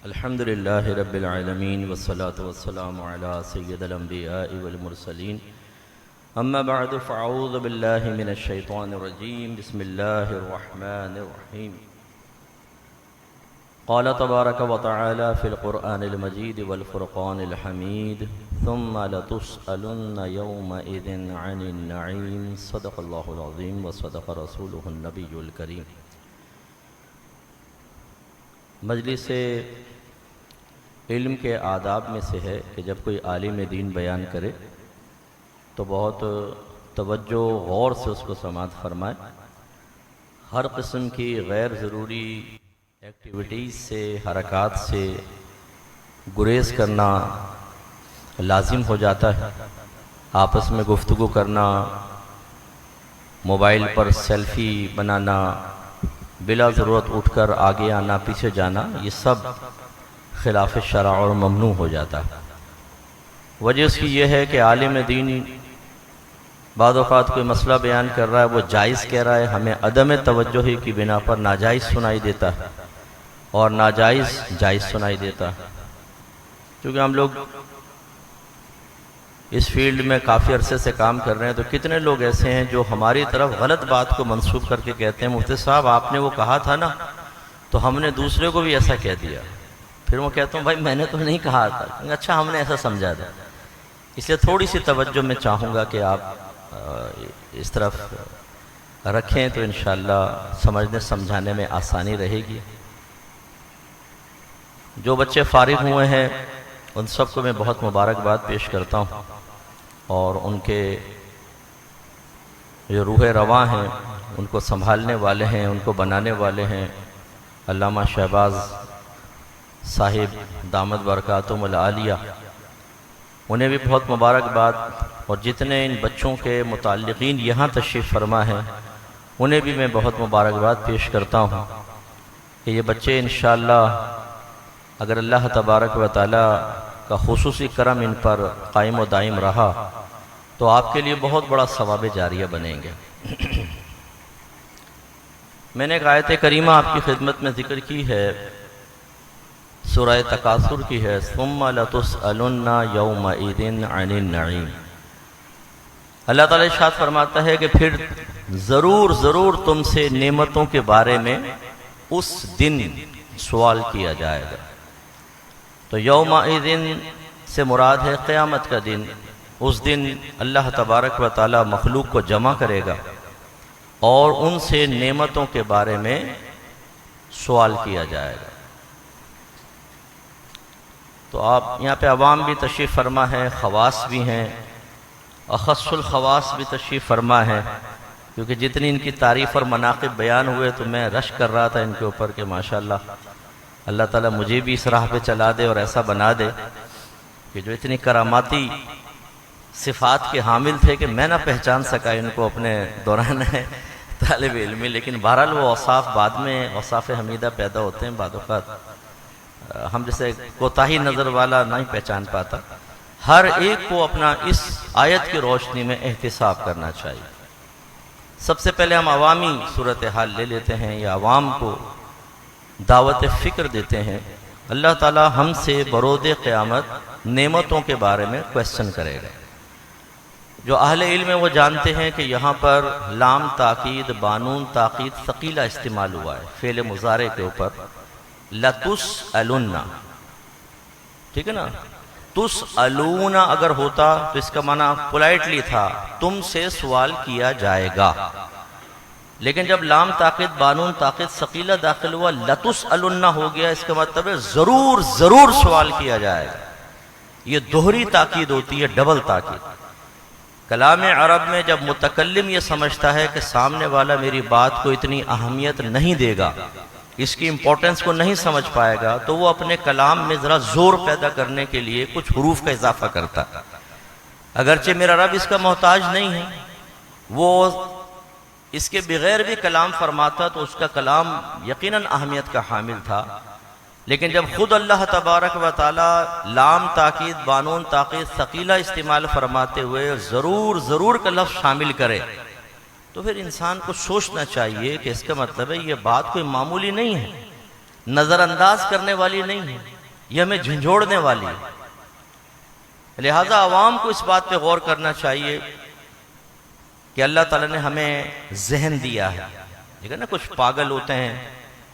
अल्हम्दुलिल्लाहि रब्बिल आलमीन वस्सलातु वस्सलामु अला सय्यिदिल अंबियाइ वल मुरसलीन अम्मा बअदु फ़अऊज़ु बिल्लाहि मिनश शैतानिर रजीम बिस्मिल्लाहिर रहमानिर रहीम क़ाल तबारक व तआला फ़िल क़ुरआनिल मजीद वल फ़ुरक़ानिल हमीद सुम्मा लतुस्अलुन्न यौमइज़िन अनिन नईम सदक़ल्लाहुल अज़ीम व सदक़ रसूलुहुन नबियुल करीम। मजलिस इल्म के आदाब में से है कि जब कोई आलिम दीन बयान करे तो बहुत तवज्जो गौर से उसको समाअत फरमाए। हर किस्म की गैर ज़रूरी एक्टिविटीज़ से हरकत से गुरेज करना लाजिम हो जाता है। आपस में गुफ्तगू करना, मोबाइल पर सेल्फ़ी बनाना, बिला ज़रूरत उठकर आगे आना पीछे जाना, ये सब खिलाफ शरअ और ममनू हो जाता है। वजह उसकी यह है कि आलिम दीन बाद औक़ात कोई मसला बयान कर रहा है, वो जायज़ कह रहा है, हमें अदम तवज्जुही की बिना पर नाजायज़ सुनाई देता है और नाजायज़ जायज़ सुनाई देता है। क्योंकि हम लोग इस फील्ड में काफ़ी अरसे से काम कर रहे हैं, तो कितने लोग ऐसे हैं जो हमारी तरफ गलत बात को मंसूब करके कहते हैं, मुफ्ती साहब आपने वो कहा था ना, तो हमने दूसरे को भी ऐसा कह दिया। फिर वो कहता हूँ भाई मैंने तो नहीं कहा था, अच्छा हमने ऐसा समझा था। इसलिए थोड़ी सी तवज्जो मैं चाहूँगा कि आप इस तरफ रखें तो इंशाअल्लाह समझने समझाने में आसानी रहेगी। जो बच्चे फारिग हुए हैं उन सबको मैं बहुत मुबारकबाद पेश करता हूँ और उनके जो रूह रवां हैं, उनको संभालने वाले हैं, उनको बनाने वाले हैं अल्लामा शहबाज साहिब दामद बरकातुहुल आलिया, उन्हें भी बहुत मुबारकबाद। और जितने इन बच्चों के मुताल्लिक़ीन यहाँ तशरीफ़ फरमा हैं उन्हें भी मैं बहुत मुबारकबाद पेश करता हूँ कि ये बच्चे इंशाअल्लाह अगर अल्लाह तबारक व तआला का खुसूसी करम इन पर कायम व दायम रहा तो आपके लिए बहुत बड़ा सवाब जारिया बनेंगे। मैंने एक आयत करीमा आपकी खिदमत में ज़िक्र की है, सूरह तकासुर की है, सुम्मा लतुस्अलुन्ना यौमइज़िन अनिन नईम। अल्लाह ताला इरशाद फरमाता है कि फिर ज़रूर तुमसे नेमतों के बारे में उस दिन सवाल किया जाएगा। तो यौमइज़िन से मुराद है क़यामत का दिन। उस दिन अल्लाह तबारक व तआला मखलूक को जमा करेगा और उनसे नेमतों के बारे में सवाल किया जाएगा। तो आप यहाँ पे अवाम भी तशरीफ़ फरमा है, ख़वास भी हैं, अख़स्सुल ख़वास भी तशरीफ़ फरमा है, क्योंकि जितनी इनकी तारीफ़ और मनाक़िब बयान हुए तो मैं रश कर रहा था इनके ऊपर कि माशाअल्लाह अल्लाह ताला मुझे भी इस राह पे चला दे और ऐसा बना दे कि जो इतनी करामाती सिफ़ात के हामिल थे कि मैं ना पहचान सका इनको अपने दौरान तालिब इल्मी। लेकिन बहरहाल वो औसाफ़ बाद में औसाफ़ हमीदा पैदा होते हैं, बाद औक़ात हम जैसे कोताही नज़र वाला नहीं पहचान पाता। हर एक को अपना इस आयत की रोशनी में एहतिसाब करना चाहिए। सबसे पहले हम अवामी सूरत हाल ले लेते हैं या अवाम को दावत फ़िक्र देते हैं। अल्लाह ताला हमसे बरोज़े क़यामत नेमतों के बारे में क्वेश्चन करेगा। जो अहले इल्म है वो जानते हैं कि यहाँ पर लाम ताकीद बानून ताकीद सकीला इस्तेमाल हुआ है फ़ेल मुज़ारे के ऊपर। लतुस्अलुन्ना, ठीक है ना, तुस्अलूना अगर होता तो इसका माना पोलाइटली था, तुमसे सवाल किया जाएगा। लेकिन जब लाम ताकीद बानून ताकीद सकीला दाखिल हुआ, लतुस्अलुन्ना हो गया, इसका मतलब है ज़रूर सवाल किया जाएगा। ये दोहरी ताकीद होती है, डबल ताकीद। कलाम अरब में जब मुतकल्लिम ये समझता है कि सामने वाला मेरी बात को इतनी अहमियत नहीं देगा, इसकी इंपॉर्टेंस को नहीं समझ पाएगा, तो वो अपने कलाम में ज़रा ज़ोर पैदा करने के लिए कुछ हुरूफ का इजाफा करता है। अगरचे मेरा रब इसका मोहताज नहीं है, वो इसके बगैर भी कलाम फरमाता तो उसका कलाम यकीनन अहमियत का हामिल था। लेकिन जब खुद अल्लाह तबारक व तआला लाम ताकीद बानून ताकीद सकीला इस्तेमाल फरमाते हुए ज़रूर का लफ्ज़ शामिल करे तो फिर इंसान को सोचना चाहिए कि इसका मतलब है ये बात कोई मामूली नहीं है, नज़रअंदाज करने वाली नहीं है। ये हमें झंझोड़ने वाली है। लिहाजा आवाम को इस बात पे गौर करना चाहिए कि अल्लाह ताला ने हमें जहन दिया है। देखा ना, कुछ पागल होते हैं,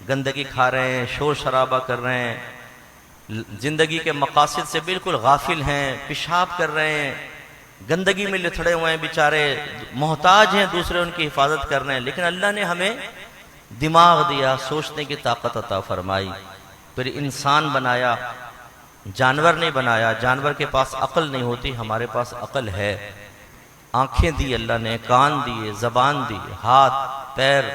गंदगी खा रहे हैं, शोर शराबा कर रहे हैं, जिंदगी के मकासद से बिल्कुल गाफिल हैं, पेशाब कर रहे हैं, गंदगी में लिथड़े हुए हैं, बेचारे मोहताज हैं, दूसरे उनकी हिफाजत कर रहे हैं। लेकिन अल्लाह ने हमें दिमाग दिया, सोचने की ताकत अता फरमाई, फिर इंसान बनाया, जानवर नहीं बनाया। जानवर के पास अक्ल नहीं होती, हमारे पास अक्ल है। आंखें दी अल्लाह ने, कान दिए, जबान दी, हाथ पैर।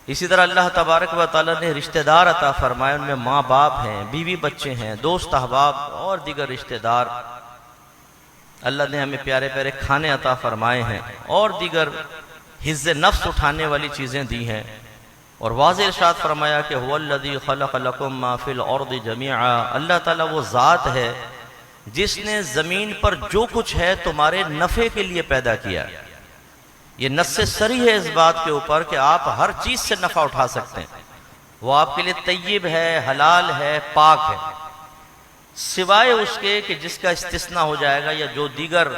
इसी तरह अल्लाह तबारक व तआला ने रिश्तेदार अता फरमाए, उनमें माँ बाप हैं, बीवी बच्चे हैं, दोस्त अहबाब और दीगर रिश्तेदार। अल्लाह ने हमें प्यारे प्यारे खाने अता फरमाए हैं और दीगर हिज़्ज़े नफ्स उठाने वाली चीज़ें दी हैं। और वाज़ेह इरशाद फरमाया कि हुवल्लज़ी खलक़ लकुम मा फ़िल अर्दि जमीआ, अल्लाह ताला वो ज़ात है जिसने ज़मीन पर जो कुछ है तुम्हारे नफ़े के लिए पैदा किया। ये नस्से सरी है इस बात के ऊपर कि आप हर चीज़ से नफ़ा उठा सकते हैं, वो आपके लिए तय्यब है, हलाल है, पाक है, सिवाय उसके कि जिसका इस्तिस्ना हो जाएगा या जो दीगर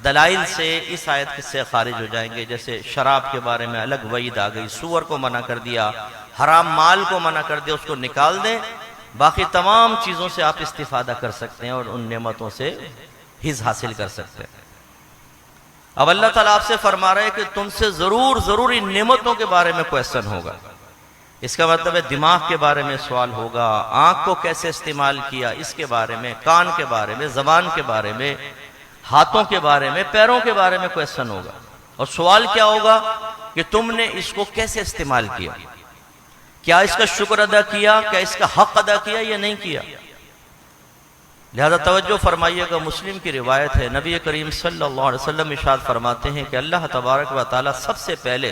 दलाइल से इस आयत से खारिज हो जाएंगे। जैसे शराब के बारे में अलग वईद आ गई, सूअर को मना कर दिया, हराम माल को मना कर दिया, उसको निकाल दें, बाकी तमाम चीज़ों से आप इस्तिफादा कर सकते हैं और उन नेमतों से हिज़ हासिल कर सकते हैं। अब अल्लाह ताला आपसे फरमा रहे हैं कि तुमसे ज़रूर इन नेमतों के बारे में क्वेश्चन होगा। इसका मतलब है दिमाग के बारे में सवाल होगा, आंख को कैसे इस्तेमाल किया इसके बारे में, कान के बारे में, जबान के बारे में, हाथों के बारे में, पैरों के बारे में क्वेश्चन होगा। और सवाल क्या होगा कि तुमने इसको कैसे इस्तेमाल किया, क्या इसका शुक्र अदा किया, क्या इसका हक अदा किया या नहीं किया। लिहाजा तवज्जो फरमाइएगा, मुस्लिम की रिवायत है, नबी करीम सल्लल्लाहु अलैहि वसल्लम इरशाद फरमाते हैं कि अल्लाह तबारक व तआला सबसे पहले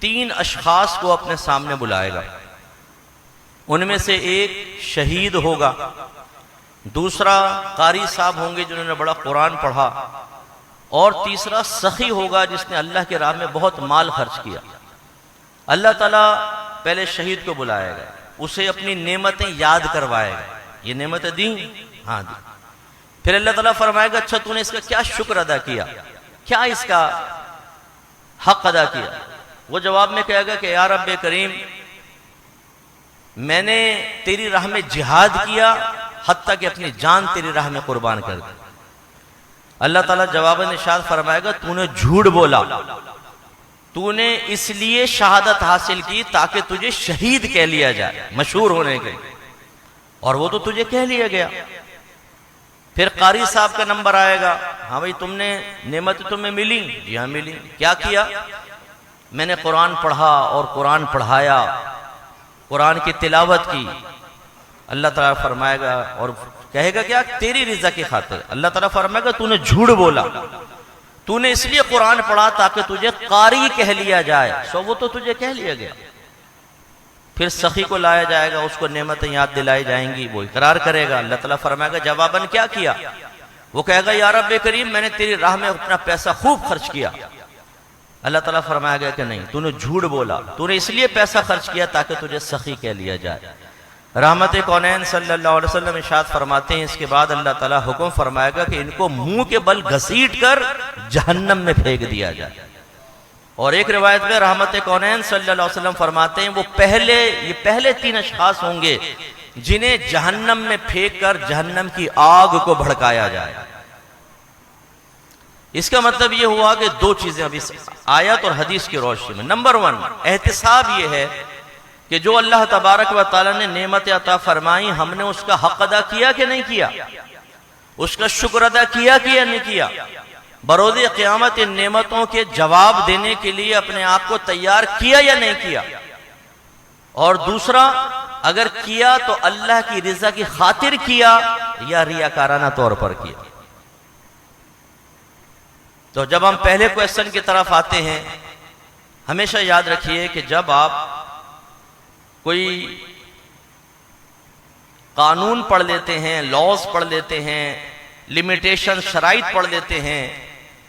3 अशखास को अपने सामने बुलाएगा। उनमें से एक शहीद होगा, दूसरा कारी साहब होंगे जिन्होंने बड़ा कुरान पढ़ा, और तीसरा सखी होगा जिसने अल्लाह के राह में बहुत माल खर्च किया। अल्लाह ताला पहले शहीद को बुलाएगा, उसे अपनी नेमतें याद करवाएगा, ये नेमतें दी, हाँ दी। फिर अल्लाह ताला फरमाएगा, अच्छा तूने इसका क्या शुक्र अदा किया, क्या इसका हक अदा किया। वो जवाब में कहेगा कि या रब्बे करीम, मैंने तेरी राह में जिहाद किया, हत्ता कि अपनी जान तेरी राह में कुर्बान कर दी। अल्लाह ताला जवाबन इरशाद फरमाएगा, तूने झूठ बोला, तूने इसलिए शहादत हासिल की ताकि तुझे शहीद कह लिया जाए, मशहूर होने के, और वो तो तुझे कह लिया गया। फिर कारी साहब का नंबर आएगा, हाँ भाई तुमने नेमत तुम्हें मिली, जी हाँ मिली, क्या किया, मैंने कुरान पढ़ा और कुरान पढ़ाया, कुरान की तिलावत की। अल्लाह ताला फरमाएगा और कहेगा क्या, तेरी रिज़ा की खातिर। अल्लाह ताला फरमाएगा तूने झूठ बोला, तूने इसलिए कुरान पढ़ा ताकि तुझे कारी कह लिया जाए, सो वो तो तुझे कह लिया गया। फिर सखी को लाया जाएगा, उसको नेमतें याद दिलाई जाएंगी, वो इकरार करेगा। अल्लाह ताला फरमाएगा जवाबन क्या किया, वो कहेगा या रब्बे करीम, मैंने तेरी राह में अपना पैसा खूब खर्च किया। अल्लाह ताला फरमाएगा कि नहीं, तूने झूठ बोला, तूने इसलिए पैसा खर्च किया ताकि तुझे सखी कह लिया जाए। रहमत कौनैन सल्लल्लाहु अलैहि वसल्लम इरशाद फरमाते हैं, इसके बाद अल्लाह ताला हुक्म फरमाएगा कि इनको मुंह के बल घसीट कर जहन्नम में फेंक दिया जाए। और एक रिवायत में रहमत कौनैन सल्लल्लाहु अलैहि वसल्लम फरमाते हैं, वो पहले 3 अशखास होंगे जिन्हें जहन्नम में फेंक कर जहन्नम की आग को भड़काया जाए। इसका मतलब यह हुआ कि 2 चीजें अभी आयत और हदीस की रोशनी में। नंबर 1 एहतिसाब यह है कि जो अल्लाह तबारक व तआला ने नेमत अता फरमाई, हमने उसका हक अदा किया कि नहीं किया, उसका शुक्र अदा किया कि या नहीं किया। बरोज़े क़यामत इन नेमतों के जवाब देने के लिए अपने आप को तैयार किया या नहीं किया। और दूसरा, अगर किया तो अल्लाह की रिज़ा की खातिर किया या रियाकाराना तौर पर किया। तो जब हम पहले क्वेश्चन की तरफ आते हैं, हमेशा याद रखिए कि जब आप कोई कानून पढ़ लेते हैं, लॉज पढ़ लेते हैं, लिमिटेशन शराइत पढ़ लेते हैं,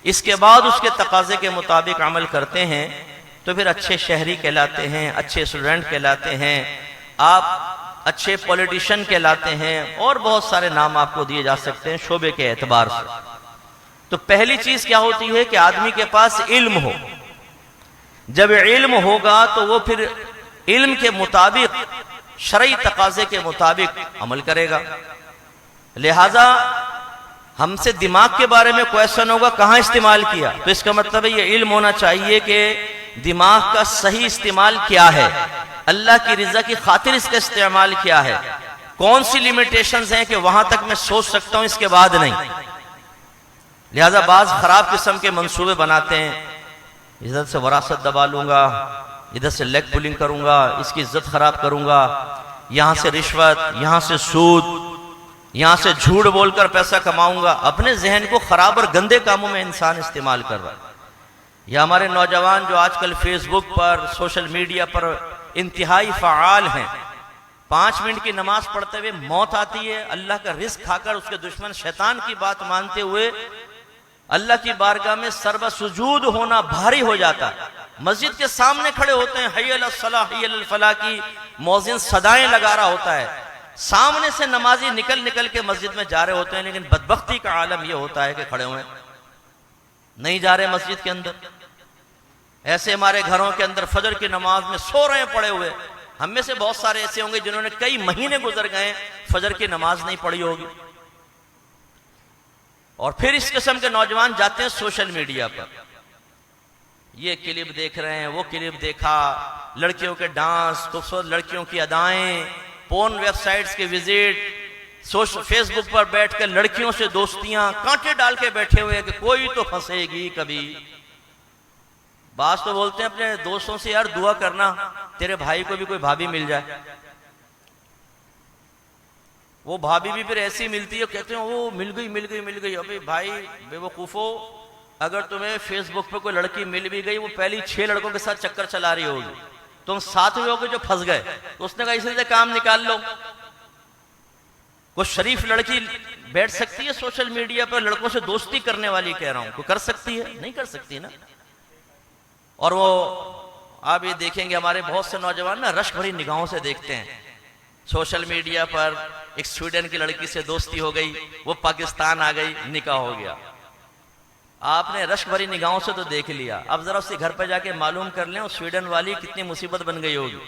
इसके बाद उसके तकाजे के मुताबिक अमल करते हैं, तो फिर अच्छे शहरी कहलाते हैं, अच्छे स्टूडेंट कहलाते हैं। आप अच्छे पॉलिटिशियन कहलाते हैं, और बहुत सारे नाम आपको दिए जा सकते हैं शोबे के एतबार से। तो पहली चीज क्या होती है कि आदमी के पास इल्म हो। जब इल्म होगा तो वो फिर इल्म के मुताबिक, शरई तकाजे के मुताबिक अमल करेगा। लिहाजा हमसे दिमाग के बारे में क्वेश्चन होगा कहां इस्तेमाल किया, तो इसका मतलब है ये इल्म होना चाहिए कि दिमाग का सही इस्तेमाल क्या है, अल्लाह की रिजा की खातिर इसका इस्तेमाल क्या है, कौन सी लिमिटेशंस हैं कि वहां तक मैं सोच सकता हूं, इसके बाद नहीं। लिहाजा बाज खराब किस्म के मंसूबे बनाते हैं, इधर से वरासत दबा लूंगा, इधर से लेग पुलिंग करूंगा, इसकी इज्जत खराब करूंगा, यहां से रिश्वत, यहां से सूद, यहां से झूठ बोलकर पैसा कमाऊंगा। अपने जहन को खराब और गंदे कामों में इंसान इस्तेमाल कर रहा है। या हमारे नौजवान जो आजकल फेसबुक पर, सोशल मीडिया पर इंतहाई फ़आल हैं, 5 मिनट की नमाज पढ़ते हुए मौत आती है, अल्लाह का रिस्क खाकर उसके दुश्मन शैतान की बात मानते हुए अल्लाह की बारगाह में सर्व सुजूद होना भारी हो जाता है। मस्जिद के सामने खड़े होते हैं, हय्या अलस सलाह हय्या अल फलाह की मौज़िन सदाएं लगा रहा होता है, सामने से नमाजी निकल निकल के मस्जिद में जा रहे होते हैं, लेकिन बदबख्ती का आलम यह होता है कि खड़े हुए नहीं जा रहे मस्जिद के अंदर। ऐसे हमारे घरों के अंदर फजर की नमाज में सो रहे हैं पड़े हुए। हम में से बहुत सारे ऐसे होंगे जिन्होंने कई महीने गुजर गए फजर की नमाज नहीं पढ़ी होगी। और फिर इस किस्म के नौजवान जाते हैं सोशल मीडिया पर, ये क्लिप देख रहे हैं, वो क्लिप देखा, लड़कियों के डांस, खूबसूरत लड़कियों की अदाएं, पोर्न वेबसाइट्स के विजिट, सोशल फेसबुक पर बैठकर लड़कियों से दोस्तियां, कांटे डाल के बैठे हुए हैं कि कोई तो फंसेगी कभी। बात तो बोलते हैं अपने दोस्तों से, यार दुआ करना तेरे भाई को भी कोई भाभी मिल जाए। वो भाभी भी फिर ऐसी मिलती है, कहते हैं वो मिल गई मिल गई मिल गई। अबे भाई बेवकूफो, अगर तुम्हें फेसबुक पे कोई लड़की मिल भी गई, वो पहली 6 लड़कों के साथ चक्कर चला रही होगी, तुम 7वें होगे जो फंस गए, तो उसने कहा इसलिए काम निकाल लो। कोई शरीफ लड़की बैठ सकती है सोशल मीडिया पर लड़कों से दोस्ती करने वाली, कह रहा हूं, कोई कर सकती है? नहीं कर सकती ना। और वो आप ये देखेंगे हमारे बहुत से नौजवान ना रश्क भरी निगाहों से देखते हैं सोशल मीडिया पर, एक स्वीडन की लड़की से दोस्ती हो गई, वो पाकिस्तान आ गई, निकाह हो गया। आपने रश्क भरी निगाहों से तो देख लिया, अब जरा उसके घर पर जाके मालूम कर लें स्वीडन वाली कितनी मुसीबत बन गई होगी।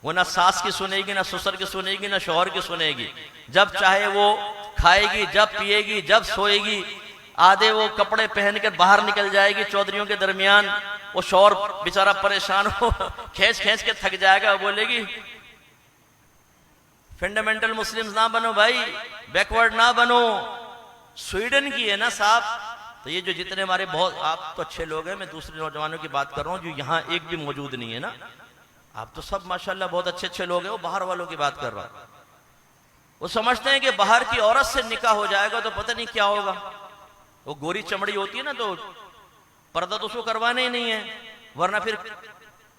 वो ना सास की सुनेगी, ना ससुर की सुनेगी, ना शौहर की सुनेगी। जब चाहे वो खाएगी, जब पिएगी, जब सोएगी। आधे वो कपड़े पहनकर बाहर निकल जाएगी चौधरियों के दरमियान, वो शौहर बेचारा परेशान हो, खींच खींच के थक जाएगा, बोलेगी फंडामेंटल मुस्लिम्स ना बनो भाई, बैकवर्ड ना बनो। स्वीडन की है ना साहब। तो ये जो जितने हमारे बहुत, आप तो अच्छे लोग हैं, मैं दूसरे नौजवानों की बात कर रहा हूं जो यहाँ एक भी मौजूद नहीं है ना, आप तो सब माशाल्लाह बहुत अच्छे अच्छे लोग हैं। वो बाहर वालों की बात कर रहा हूं, वो समझते हैं कि बाहर की औरत से निकाह हो जाएगा तो पता नहीं क्या होगा। वो गोरी चमड़ी होती है ना, तो पर्दा तो उसको करवाना ही नहीं है, वरना फिर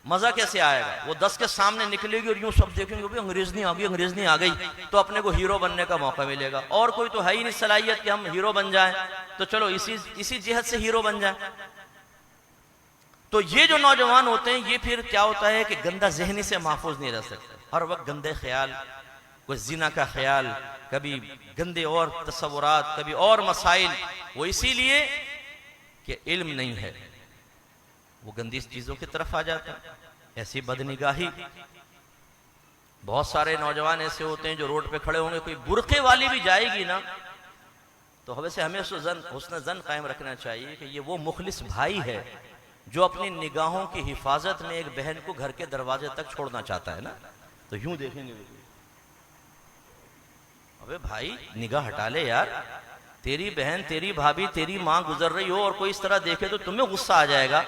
मजा कैसे आएगा। वो 10 के सामने निकलेगी और यूं सब देखेंगे भी अंग्रेजनी आ गई, अंग्रेजनी आ गई, तो अपने को हीरो बनने का मौका मिलेगा। और कोई तो है ही नहीं सलाहियत कि हम हीरो बन जाएं, तो चलो इसी जिहद से हीरो बन जाएं। तो ये जो नौजवान होते हैं, ये फिर क्या होता है कि गंदा जहनी से महफूज नहीं रह सकते, हर वक्त गंदे ख्याल, कोई जिना का ख्याल, कभी गंदे और तस्वुरात, कभी और मसाइल। वो इसीलिए कि इल्म नहीं है, वो गंदी चीजों की तरफ आ जाता है। ऐसी बदनिगाही, बहुत सारे नौजवान ऐसे होते हैं जो रोड पे खड़े होंगे, कोई बुरके वाली भी जाएगी ना, तो वैसे हमें हुस्न जन कायम रखना चाहिए कि ये वो मुखलिस भाई है जो अपनी निगाहों की हिफाजत में एक बहन को घर के दरवाजे तक छोड़ना चाहता है ना। तो यूं देखेंगे, अबे भाई निगाह हटा ले यार, तेरी बहन, तेरी भाभी, तेरी माँ गुजर रही हो और कोई इस तरह देखे तो तुम्हें गुस्सा आ जाएगा,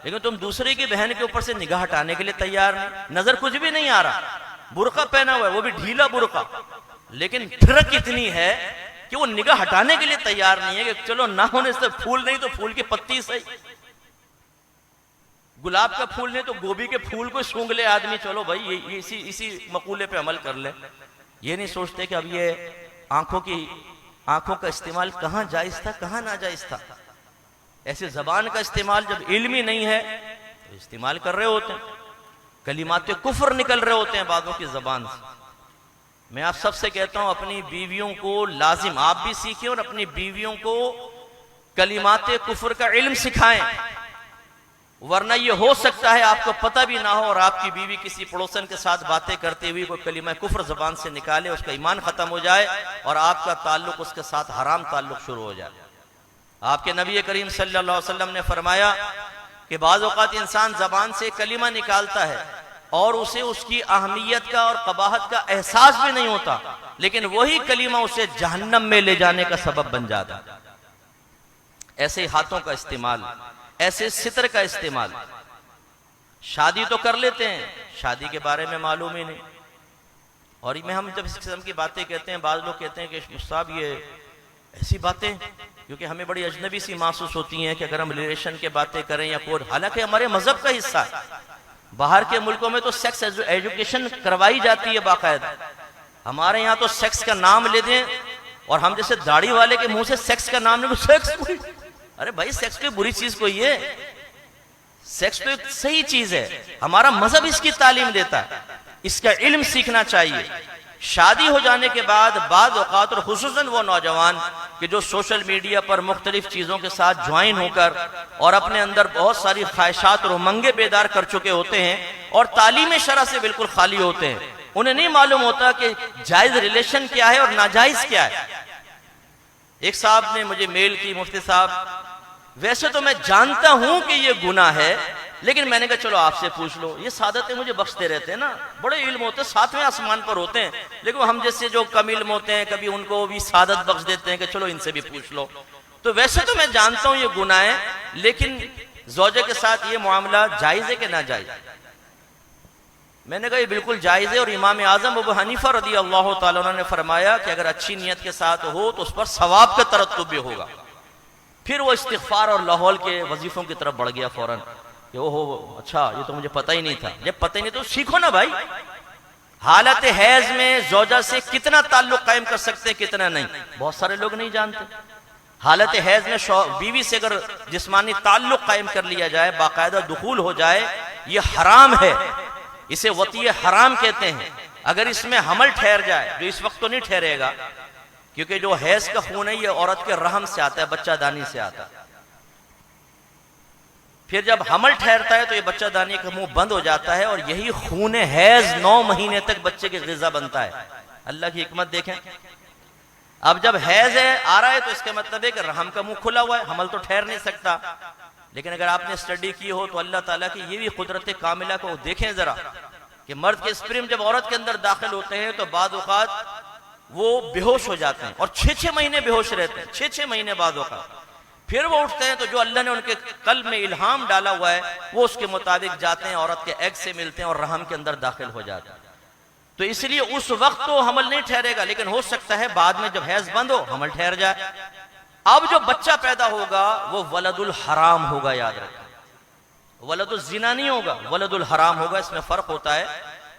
लेकिन तुम दूसरे की बहन के ऊपर से निगाह हटाने के लिए तैयार नहीं। नजर कुछ भी नहीं आ रहा, बुर्का पहना हुआ है, वो भी ढीला बुर्का, लेकिन ठिरक इतनी है कि वो निगाह हटाने के लिए तैयार नहीं है कि चलो ना होने से फूल नहीं तो फूल की पत्ती सही, गुलाब का फूल नहीं तो गोभी के फूल को सूंघ ले आदमी, चलो भाई ये इसी मकूले पे अमल कर ले। ये नहीं सोचते कि अब ये आंखों का इस्तेमाल कहां जायज था, कहां नाजायज था। ऐसे जबान का इस्तेमाल जब इल्मी नहीं है तो इस्तेमाल कर रहे होते हैं, कलिमात कुफ्र निकल रहे होते हैं बादों की जबान से। मैं आप सबसे कहता हूं अपनी बीवियों को लाजिम आप भी सीखें और अपनी बीवियों को कलिमाते कुफर का इल्म सिखाएं, वरना ये हो सकता है आपको पता भी ना हो और आपकी बीवी किसी पड़ोसन के साथ बातें करते हुए कोई कलिमा कुफर जबान से निकाले, उसका ईमान खत्म हो जाए और आपका ताल्लुक उसके साथ हराम ताल्लुक शुरू हो जाए। आपके नबी करीम सल्लल्लाहु अलैहि वसल्लम ने फरमाया कि बाज़ औक़ात इंसान जबान से कलिमा निकालता है और उसे उसकी अहमियत का और कबाहत का एहसास भी नहीं होता, लेकिन वही कलिमा उसे जहन्नम में ले जाने का सबब बन जाता। ऐसे हाथों का इस्तेमाल, ऐसे सितर का इस्तेमाल, शादी तो कर लेते हैं, शादी के बारे में मालूम ही नहीं। और मैं हम जब इस किस्म की बातें कहते हैं, बाज लोग कहते हैं कि साहब ये ऐसी बातें, क्योंकि हमें बड़ी अजनबी सी महसूस होती हैं कि अगर हम रिलेशन के बातें करें या कोई, हालांकि हमारे मजहब का हिस्सा है। बाहर के मुल्कों में तो सेक्स एजुकेशन करवाई जाती है बाकायदा, हमारे यहाँ तो सेक्स का नाम ले दें और हम जैसे दाढ़ी वाले के मुंह से सेक्स का नाम ले, सेक्स, अरे भाई सेक्स कोई बुरी चीज कोई है? सेक्स तो एक सही चीज है, हमारा मजहब इसकी तालीम देता है, इसका इल्म सीखना चाहिए। शादी हो जाने के बाद बाद औकात और खुसूसन वो नौजवान कि जो सोशल मीडिया पर मुख्तलिफ चीजों के साथ ज्वाइन होकर और अपने अंदर बहुत सारी ख्वाहिशात और उमंगे बेदार कर चुके होते हैं और तालीम शरअ से बिल्कुल खाली होते हैं, उन्हें नहीं मालूम होता कि जायज रिलेशन क्या है और नाजायज क्या है। एक साहब ने मुझे मेल की, मुफ्ती साहब वैसे तो मैं जानता हूं कि ये गुनाह है, लेकिन मैंने कहा चलो आपसे पूछ लो। ये सादतें मुझे बख्शते रहते हैं ना, बड़े इल्म होते हैं, सातवें आसमान पर होते हैं, लेकिन हम जैसे जो कम इल्म होते हैं कभी उनको भी सादत बख्श देते हैं कि चलो इनसे भी पूछ लो। तो वैसे तो मैं जानता हूं ये गुनाह है, लेकिन ज़ौजा के साथ ये मामला जायज है कि ना जायज? मैंने कहा ये बिल्कुल जायज है और इमाम आजम अबू हनीफा रदी अल्लाह तआला अन्हु ने फरमाया कि अगर अच्छी नीयत के साथ हो तो उस पर सवाब का तरत्तुब भी होगा। फिर वो इस्तिग़फ़ार और लाहौल के वजीफों की तरफ बढ़ गया फौरन कि ओहो अच्छा ये तो मुझे पता ही नहीं था। जब पता ही नहीं तो सीखो ना भाई, हालत हैज में ज़ौजा से कितना ताल्लुक कायम कर सकते हैं कितना नहीं, बहुत सारे लोग नहीं जानते। हालत हैज में बीवी से अगर जिस्मानी ताल्लुक कायम कर लिया जाए, बाकायदा दुखूल हो जाए, ये हराम है, इसे वतीय हराम कहते हैं। अगर इसमें हमल ठहर जाए, जो इस वक्त तो नहीं ठहरेगा क्योंकि जो हैज का खून है ये औरत के रहम से आता है, बच्चा दानी से आता है। फिर जब हमल ठहरता है तो ये बच्चा दानी का मुंह बंद हो जाता है और यही खून हैज 9 महीने तक बच्चे की ग़िज़ा बनता है। अल्लाह की हिकमत देखें। अब जब हैज है आ रहा है तो इसका मतलब है कि रहम का मुंह खुला हुआ है, हमल तो ठहर नहीं सकता। लेकिन अगर आपने स्टडी की हो तो अल्लाह ताला की ये भी कुदरत कामिला को देखें जरा कि मर्द के स्पर्म जब औरत के अंदर दाखिल होते हैं तो बाद औक़ात वो बेहोश हो जाते हैं और 6-6 महीने बेहोश रहते हैं, 6-6 महीने बाद औक़ात फिर वो उठते हैं तो जो अल्लाह ने उनके कल्ब में इल्हाम डाला हुआ है वो उसके मुताबिक जाते हैं, औरत के एग से मिलते हैं और रहम के अंदर दाखिल हो जाते हैं। तो इसलिए उस वक्त तो हमल नहीं ठहरेगा, लेकिन हो सकता है बाद में जब हैज बंद हो हमल ठहर जाए। अब जो बच्चा पैदा होगा वो वलदुल हराम होगा, याद रखें, वलदुल जिना नहीं होगा, वलदुल हराम होगा। इसमें फर्क होता है।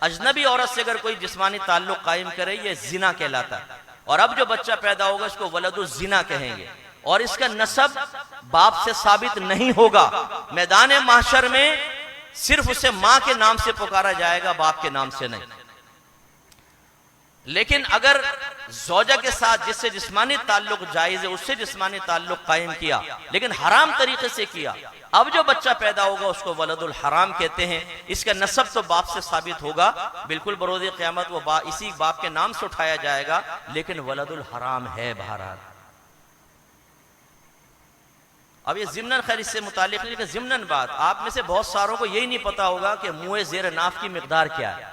अजनबी औरत से अगर कोई जिस्मानी ताल्लुक कायम करे ये जिना कहलाता है, और अब जो बच्चा पैदा होगा इसको वलदुल जिना कहेंगे और इसका नसब बाप से साबित नहीं होगा। मैदान महशर में सिर्फ उसे मां के नाम से पुकारा जाएगा, बाप के नाम से नहीं। लेकिन अगर ज़ौजा के साथ जिससे जिस्मानी ताल्लुक जायज है उससे जिस्मानी ताल्लुक कायम किया लेकिन हराम तरीके से किया, अब जो बच्चा पैदा होगा उसको वलदुल हराम कहते हैं। इसका नसब तो बाप से साबित होगा, बिल्कुल बरोज़े क़यामत वो इसी बाप के नाम से उठाया जाएगा, लेकिन वलदुल हराम है बहरहाल। अब ये ज़िम्नन खैर इससे मुतालिक नहीं, लेकिन ज़िम्नन बात आप में से बहुत सारों को यही नहीं पता होगा कि मुँह ज़ेर नाफ की मिकदार क्या है।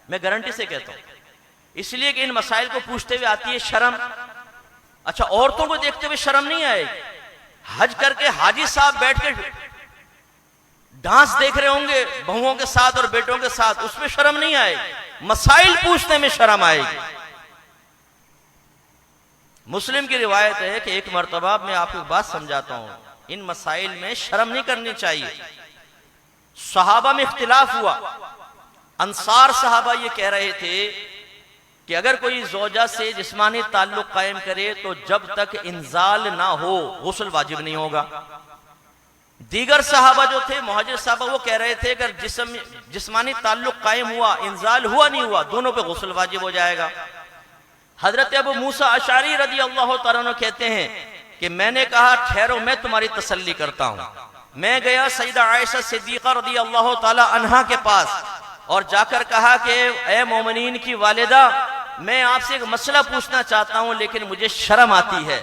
मैं गारंटी से कहता हूँ, इसलिए कि इन मसाइल को पूछते हुए आती है शर्म। अच्छा, औरतों को देखते हुए शर्म नहीं आएगी? हज करके हाजी साहब बैठ के डांस देख रहे होंगे बहुओं के साथ और बेटों के साथ, उसमें शर्म नहीं आएगी, मसाइल पूछने में शर्म आएगी। मुस्लिम की रिवायत है कि एक मर्तबा मैं आपको बात समझाता हूं, इन मसाइल में शर्म नहीं करनी चाहिए। सहाबा में इख्तिलाफ हुआ, अंसार सहाबा ये कह रहे थे कि अगर कोई ज़ौजा से जिस्मानी ताल्लुक कायम करे तो जब तक इंजाल ना हो गुस्ल वाजिब नहीं होगा। दीगर सहाबा जो थे मुहाजिर सहाबा वो कह रहे थे अगर जिस्मानी ताल्लुक कायम हुआ, इंजाल हुआ नहीं हुआ, दोनों पे गुस्ल वाजिब हो जाएगा। हजरत अबू मूसा अशारी रजी अल्लाह तआला अन्हु कहते हैं कि मैंने कहा ठहरो मैं तुम्हारी तसल्ली करता हूं। मैं गया सईदा आयशा सिद्दीका रजी अल्लाह तआला अन्हा के पास और जाकर कहा कि ए मोमिनीन की वालिदा, मैं आपसे एक मसला पूछना चाहता हूं लेकिन मुझे शर्म आती है।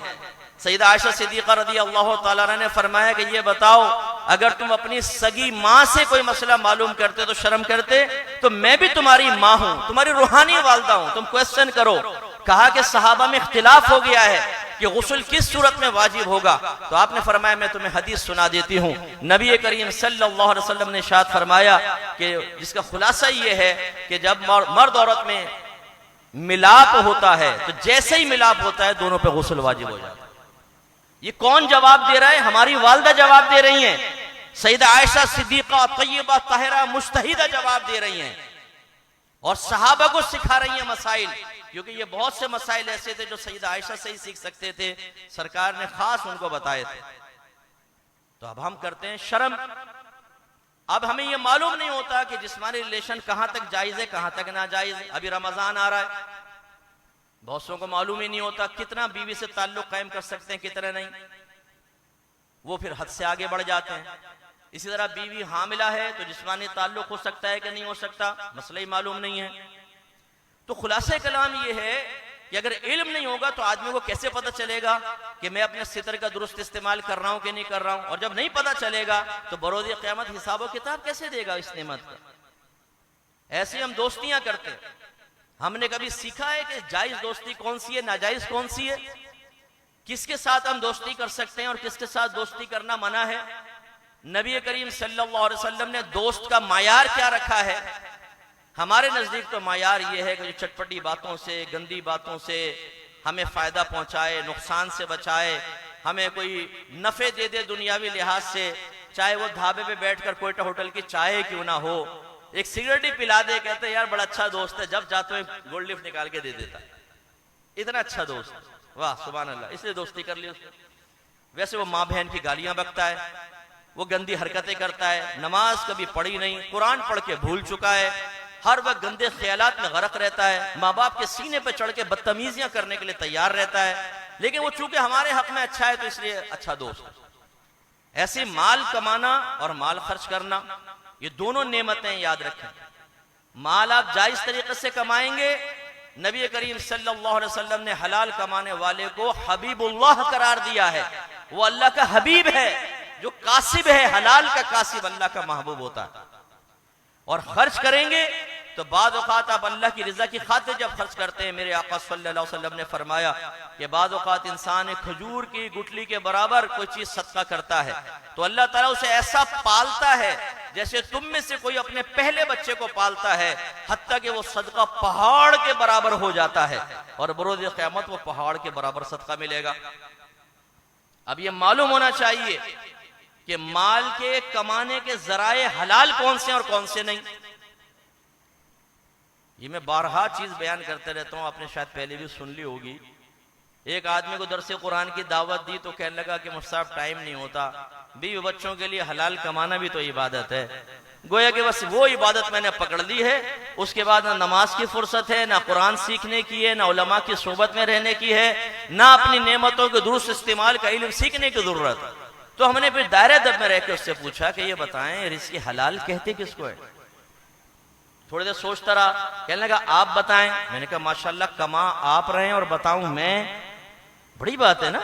सईदा आयशा सिद्दीका रज़ी अल्लाह ताला अन्हा ने फरमाया कि ये बताओ, अगर तुम अपनी सगी माँ से कोई मसला मालूम करते तो शर्म करते, तो मैं भी तुम्हारी माँ हूं, तुम्हारी रूहानी वालदा हूं, तुम क्वेश्चन करो। कहा कि सहाबा में इख्तिलाफ हो गया है कि गुस्ल किस सूरत में वाजिब होगा, तो आपने फरमाया मैं तुम्हें हदीस सुना देती हूँ। नबी करीम सल्लल्लाहु अलैहि वसल्लम ने इरशाद फरमाया कि जिसका खुलासा ये है कि जब मर्द औरत में मिलाप होता है तो जैसे ही मिलाप होता है दोनों पे गुस्ल वाजिब हो जाता है। ये कौन जवाब दे रहा है? हमारी वालिदा जवाब दे रही हैं। सईदा आयशा सिद्दीका तय्यबा ताहिरा मुजतहिदा जवाब दे रही हैं और सहाबा को सिखा रही हैं मसाइल, क्योंकि ये बहुत से मसाइल ऐसे थे जो सईदा आयशा से ही सीख सकते थे, सरकार ने खास उनको बताए थे। तो अब हम करते हैं शर्म। अब हमें यह मालूम नहीं होता कि जिस्मानी रिलेशन कहां तक जायज है कहां तक नाजायज है। अभी रमजान आ रहा है, बहुत सौ को मालूम ही नहीं होता कितना बीवी से ताल्लुक कायम कर सकते हैं कितना नहीं, वो फिर हद से आगे बढ़ जाते हैं। इसी तरह बीवी हामिला है तो जिस्मानी ताल्लुक हो सकता है कि नहीं हो सकता, मसला ही मालूम नहीं है। तो खुलासा कलाम ये है कि अगर इल्म नहीं होगा तो आदमी को कैसे पता चलेगा कि मैं अपने सितर का दुरुस्त इस्तेमाल कर रहा हूं कि नहीं कर रहा हूं, और जब नहीं पता चलेगा तो बरोज़ क़यामत हिसाब व किताब कैसे देगा इस नेमत का। ऐसे हम दोस्तियां करते हैं, हमने कभी सीखा है कि जायज दोस्ती कौन सी है, नाजायज कौन सी है, किसके साथ हम दोस्ती कर सकते हैं और किसके साथ दोस्ती करना मना है। नबी करीम सल्लल्लाहु अलैहि वसल्लम ने दोस्त का मायार क्या रखा है? हमारे नजदीक तो मायार ये है कि जो चटपटी बातों से, गंदी बातों से हमें फायदा पहुंचाए, नुकसान से बचाए, हमें कोई नफे दे दे दुनियावी लिहाज से, चाहे वो ढाबे पे बैठकर कोयटा होटल की चाय क्यों ना हो, एक सिगरेट ही पिला दे, कहते यार बड़ा अच्छा दोस्त है, जब जाते हुए गोल्ड लिफ्ट निकाल के दे देता, इतना अच्छा दोस्त, वाह सुभान अल्लाह, इसलिए दोस्ती कर ली उसने। वैसे वो माँ बहन की गालियां बकता है, वो गंदी हरकतें करता है, नमाज कभी पढ़ी नहीं, कुरान पढ़ के भूल चुका है, हर वक्त गंदे ख्यालात में गरक रहता है, माँ बाप के सीने पे चढ़ के बदतमीजियां करने के लिए तैयार रहता है, लेकिन वो चूंकि हमारे हक में अच्छा है तो इसलिए अच्छा दोस्त। ऐसे माल कमाना और माल खर्च करना ये दोनों नेमतें याद रखें। माल आप जायज तरीके से कमाएंगे, नबी करीम सल्लल्लाहु अलैहि वसल्लम ने हलाल कमाने वाले को हबीबुल्लाह करार दिया है, वो अल्लाह का हबीब है, जो कासिब है, हलाल का कासिब अल्लाह का महबूब होता है। और खर्च करेंगे तो बाद औक़ात आप अल्लाह की रज़ा की खातिर जब खर्च करते हैं, मेरे आका सल्लल्लाहु अलैहि वसल्लम ने फरमाया कि बाद औक़ात इंसान एक खजूर की गुठली के बराबर कोई चीज सदका करता है तो अल्लाह ताला उसे ऐसा पालता है जैसे तुम में से कोई अपने पहले बच्चे को पालता है, हत्ता कि वो सदका पहाड़ के बराबर हो जाता है और बरोज़ क़यामत वो पहाड़ के बराबर सदका मिलेगा। अब ये मालूम होना चाहिए कि माल के कमाने के जराए हलाल कौन से और कौन से नहीं। ये मैं बारहा चीज बयान करते रहता हूं, आपने शायद पहले भी सुन ली होगी। एक आदमी को दरसे कुरान की दावत दी तो कहने लगा कि मुझसे टाइम नहीं होता, बीवी बच्चों के लिए हलाल कमाना भी तो इबादत है। गोया कि बस वो इबादत मैंने पकड़ ली है, उसके बाद ना नमाज की फुर्सत है, ना कुरान सीखने की है, ना उलमा की सोबत में रहने की है, ना अपनी नेमतों के दुरुस्त इस्तेमाल का इल्म सीखने की जरूरत है। तो हमने फिर दायरे दब में रहकर उससे पूछा कि ये बताएं रिज़्क़ हलाल कहते किसको है? थोड़ी देर सोचता रहा, कहने लगा आप बताएं। मैंने कहा माशाल्लाह कमा आप रहे हैं और बताऊं मैं, बड़ी बात है ना।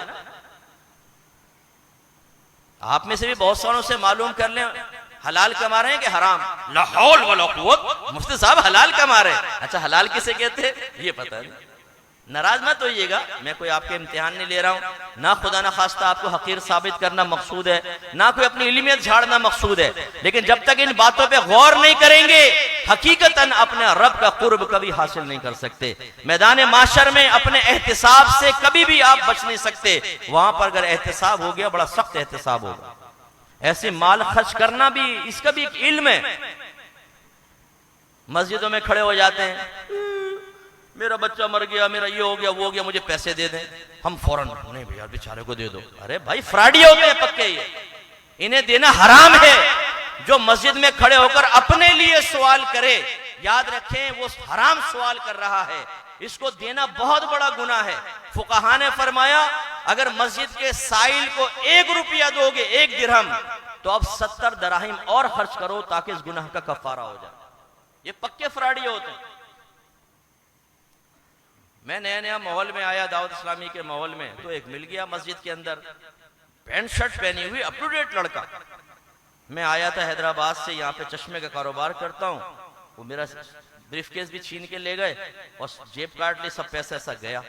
आप में से भी बहुत सारों से मालूम कर लें हलाल कमा रहे हैं कि हराम। ला हौल वला कुव्वत, मुफ्ती साहब हलाल कमा रहे हैं। अच्छा हलाल किसे कहते हैं ये पता नहीं। नाराज मत होइएगा, मैं कोई आपके इम्तिहान नहीं ले रहा हूं, ना खुदा ना खास्ता आपको हकीर साबित करना मकसूद है, ना कोई अपनी इल्मियत झाड़ना मकसूद है, लेकिन जब तक इन बातों पे गौर नहीं करेंगे हकीकतन अपने रब का कुर्ब कभी हासिल नहीं कर सकते। मैदान माशर में अपने एहतिसाब से कभी भी आप बच नहीं सकते। वहां पर अगर एहतिसाब हो गया बड़ा सख्त एहतिसाब होगा। ऐसे माल खर्च करना भी इसका भी एक इल्म है। मस्जिदों में खड़े हो जाते हैं, मेरा बच्चा मर गया, मेरा ये हो गया वो हो गया, मुझे पैसे दे दें। हम फौरन नहीं भैया बेचारे को दे दो। अरे भाई फ्रॉडी होते हैं पक्के, ये इन्हें देना हराम है। जो मस्जिद में खड़े होकर अपने लिए सवाल करे, याद रखें वो हराम सवाल कर रहा है, इसको देना बहुत बड़ा गुनाह है। फुकाहा ने फरमाया अगर मस्जिद के साइल को 1 रुपया दोगे, 1 दिरहम, तो अब 70 दराहिम और खर्च करो ताकि इस गुनाह का कफारा हो जाए। ये पक्के फ्राडी होते हैं। मैं नया नया माहौल में आया, दावत इस्लामी के माहौल में, तो एक मिल गया मस्जिद के अंदर, पैंट शर्ट पहनी हुई अप टू डेट लड़का। मैं आया था हैदराबाद से, यहाँ पे चश्मे का कारोबार करता हूँ। वो मेरा ब्रीफकेस भी छीन के ले गए और जेब काट ली, सब पैसा ऐसा गया।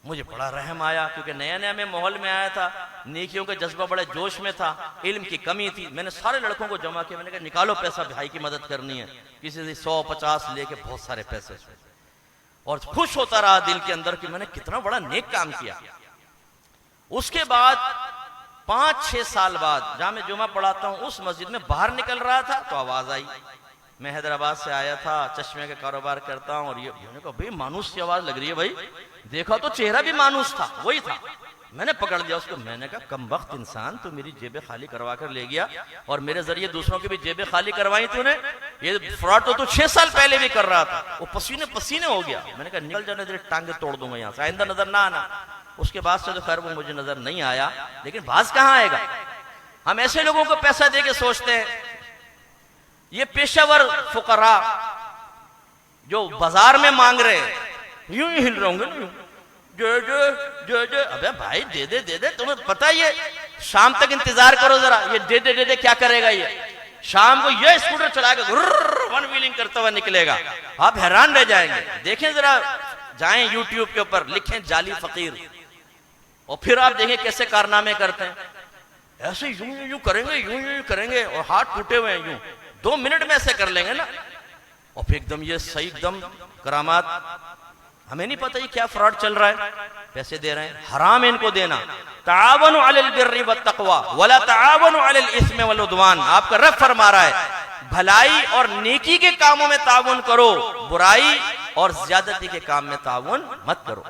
मुझे बड़ा रहम आया क्योंकि नया नया मैं माहौल में आया था, नेकियों का जज्बा बड़े जोश में था, इल्म की कमी थी। मैंने सारे लड़कों को जमा किया, मैंने कहा निकालो पैसा, भाई की मदद करनी है। किसी से 100-50 लेके बहुत सारे पैसे, और खुश होता रहा दिल के अंदर कि मैंने कितना बड़ा नेक काम किया। उसके बाद 5-6 साल बाद जहां मैं जुमा पढ़ाता हूं उस मस्जिद में बाहर निकल रहा था तो आवाज आई। मैं हैदराबाद से आया था, चश्मे का कारोबार करता हूं, और ये कहा भाई मानूस की आवाज लग रही है भाई। देखा तो चेहरा भी मानूस था, वही था। मैंने पकड़ लिया उसको, मैंने कहा कम वक्त इंसान, तू मेरी जेबें खाली करवा कर ले गया और मेरे जरिए दूसरों की भी जेबें खाली करवाई तूने। ये फ्रॉड तो तू 6 साल पहले भी कर रहा था। वो पसीने पसीने हो गया। मैंने कहा निकल जाने तेरे टांगे तोड़ दूंगा यहाँ से, आइंदा नजर ना आना। उसके बाद से तो खैर वो मुझे नजर नहीं आया, लेकिन बाज कहाँ आएगा। हम ऐसे लोगों को पैसा दे के सोचते हैं। ये पेशावर फुकरा जो बाजार में मांग रहे यूं ही हिल रहे होंगे ना, जो अबे भाई दे दे, तुम्हें पता है ये शाम तक इंतजार करो जरा, ये दे दे क्या करेगा। ये शाम को ये स्कूटर चलाएगा, वन व्हीलिंग करता हुआ निकलेगा, आप हैरान रह जाएंगे। देखें जरा, जाएं यूट्यूब के ऊपर, लिखें जाली फकीर, और फिर आप देखें कैसे कारनामे करते हैं। ऐसे यूं करेंगे, यूं करेंगे, और हाथ टूटे हुए हैं, यूं 2 मिनट में ऐसे कर लेंगे ना, और फिर एकदम ये सही एकदम करामात। हमें नहीं पता ये क्या फ्रॉड चल रहा है, पैसे दे रहे हैं, हराम है इनको देना। तावनु अलल बिर्रि वत्तक़वा वला तावनु अलल इस्मि वल उद्वान। आपका रब फरमा रहा है भलाई और नेकी के कामों में ताउन करो, बुराई और ज्यादती के काम में ताउन मत करो।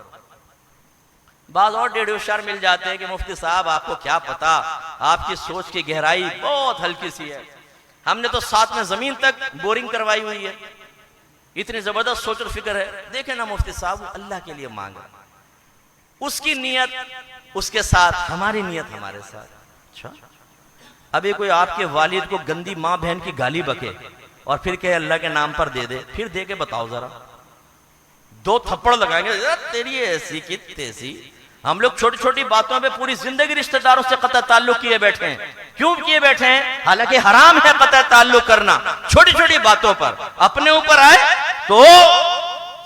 बाज और 1.5 होशियार मिल जाते हैं कि मुफ्ती साहब आपको क्या पता, आपकी सोच की गहराई बहुत हल्की सी है, हमने तो साथ में जमीन तक बोरिंग करवाई हुई है, इतनी जबरदस्त सोच और फिक्र है। देखे ना मुफ्ती साहब अल्लाह के लिए मांग, उसकी नियत उसके साथ, हमारी नियत हमारे साथ। अच्छा, अभी कोई आपके वालिद को गंदी माँ बहन की गाली बके और फिर कहे अल्लाह के नाम पर दे दे, फिर दे के बताओ जरा, 2 थप्पड़ लगाएंगे, तेरी ऐसी की तैसी। हम लोग छोटी छोटी बातों पे पूरी जिंदगी रिश्तेदारों से कतई ताल्लुक किए बैठे हैं। क्यों किए बैठे हैं? हालांकि हराम है कतई ताल्लुक करना। छोटी छोटी बातों पर अपने ऊपर आए तो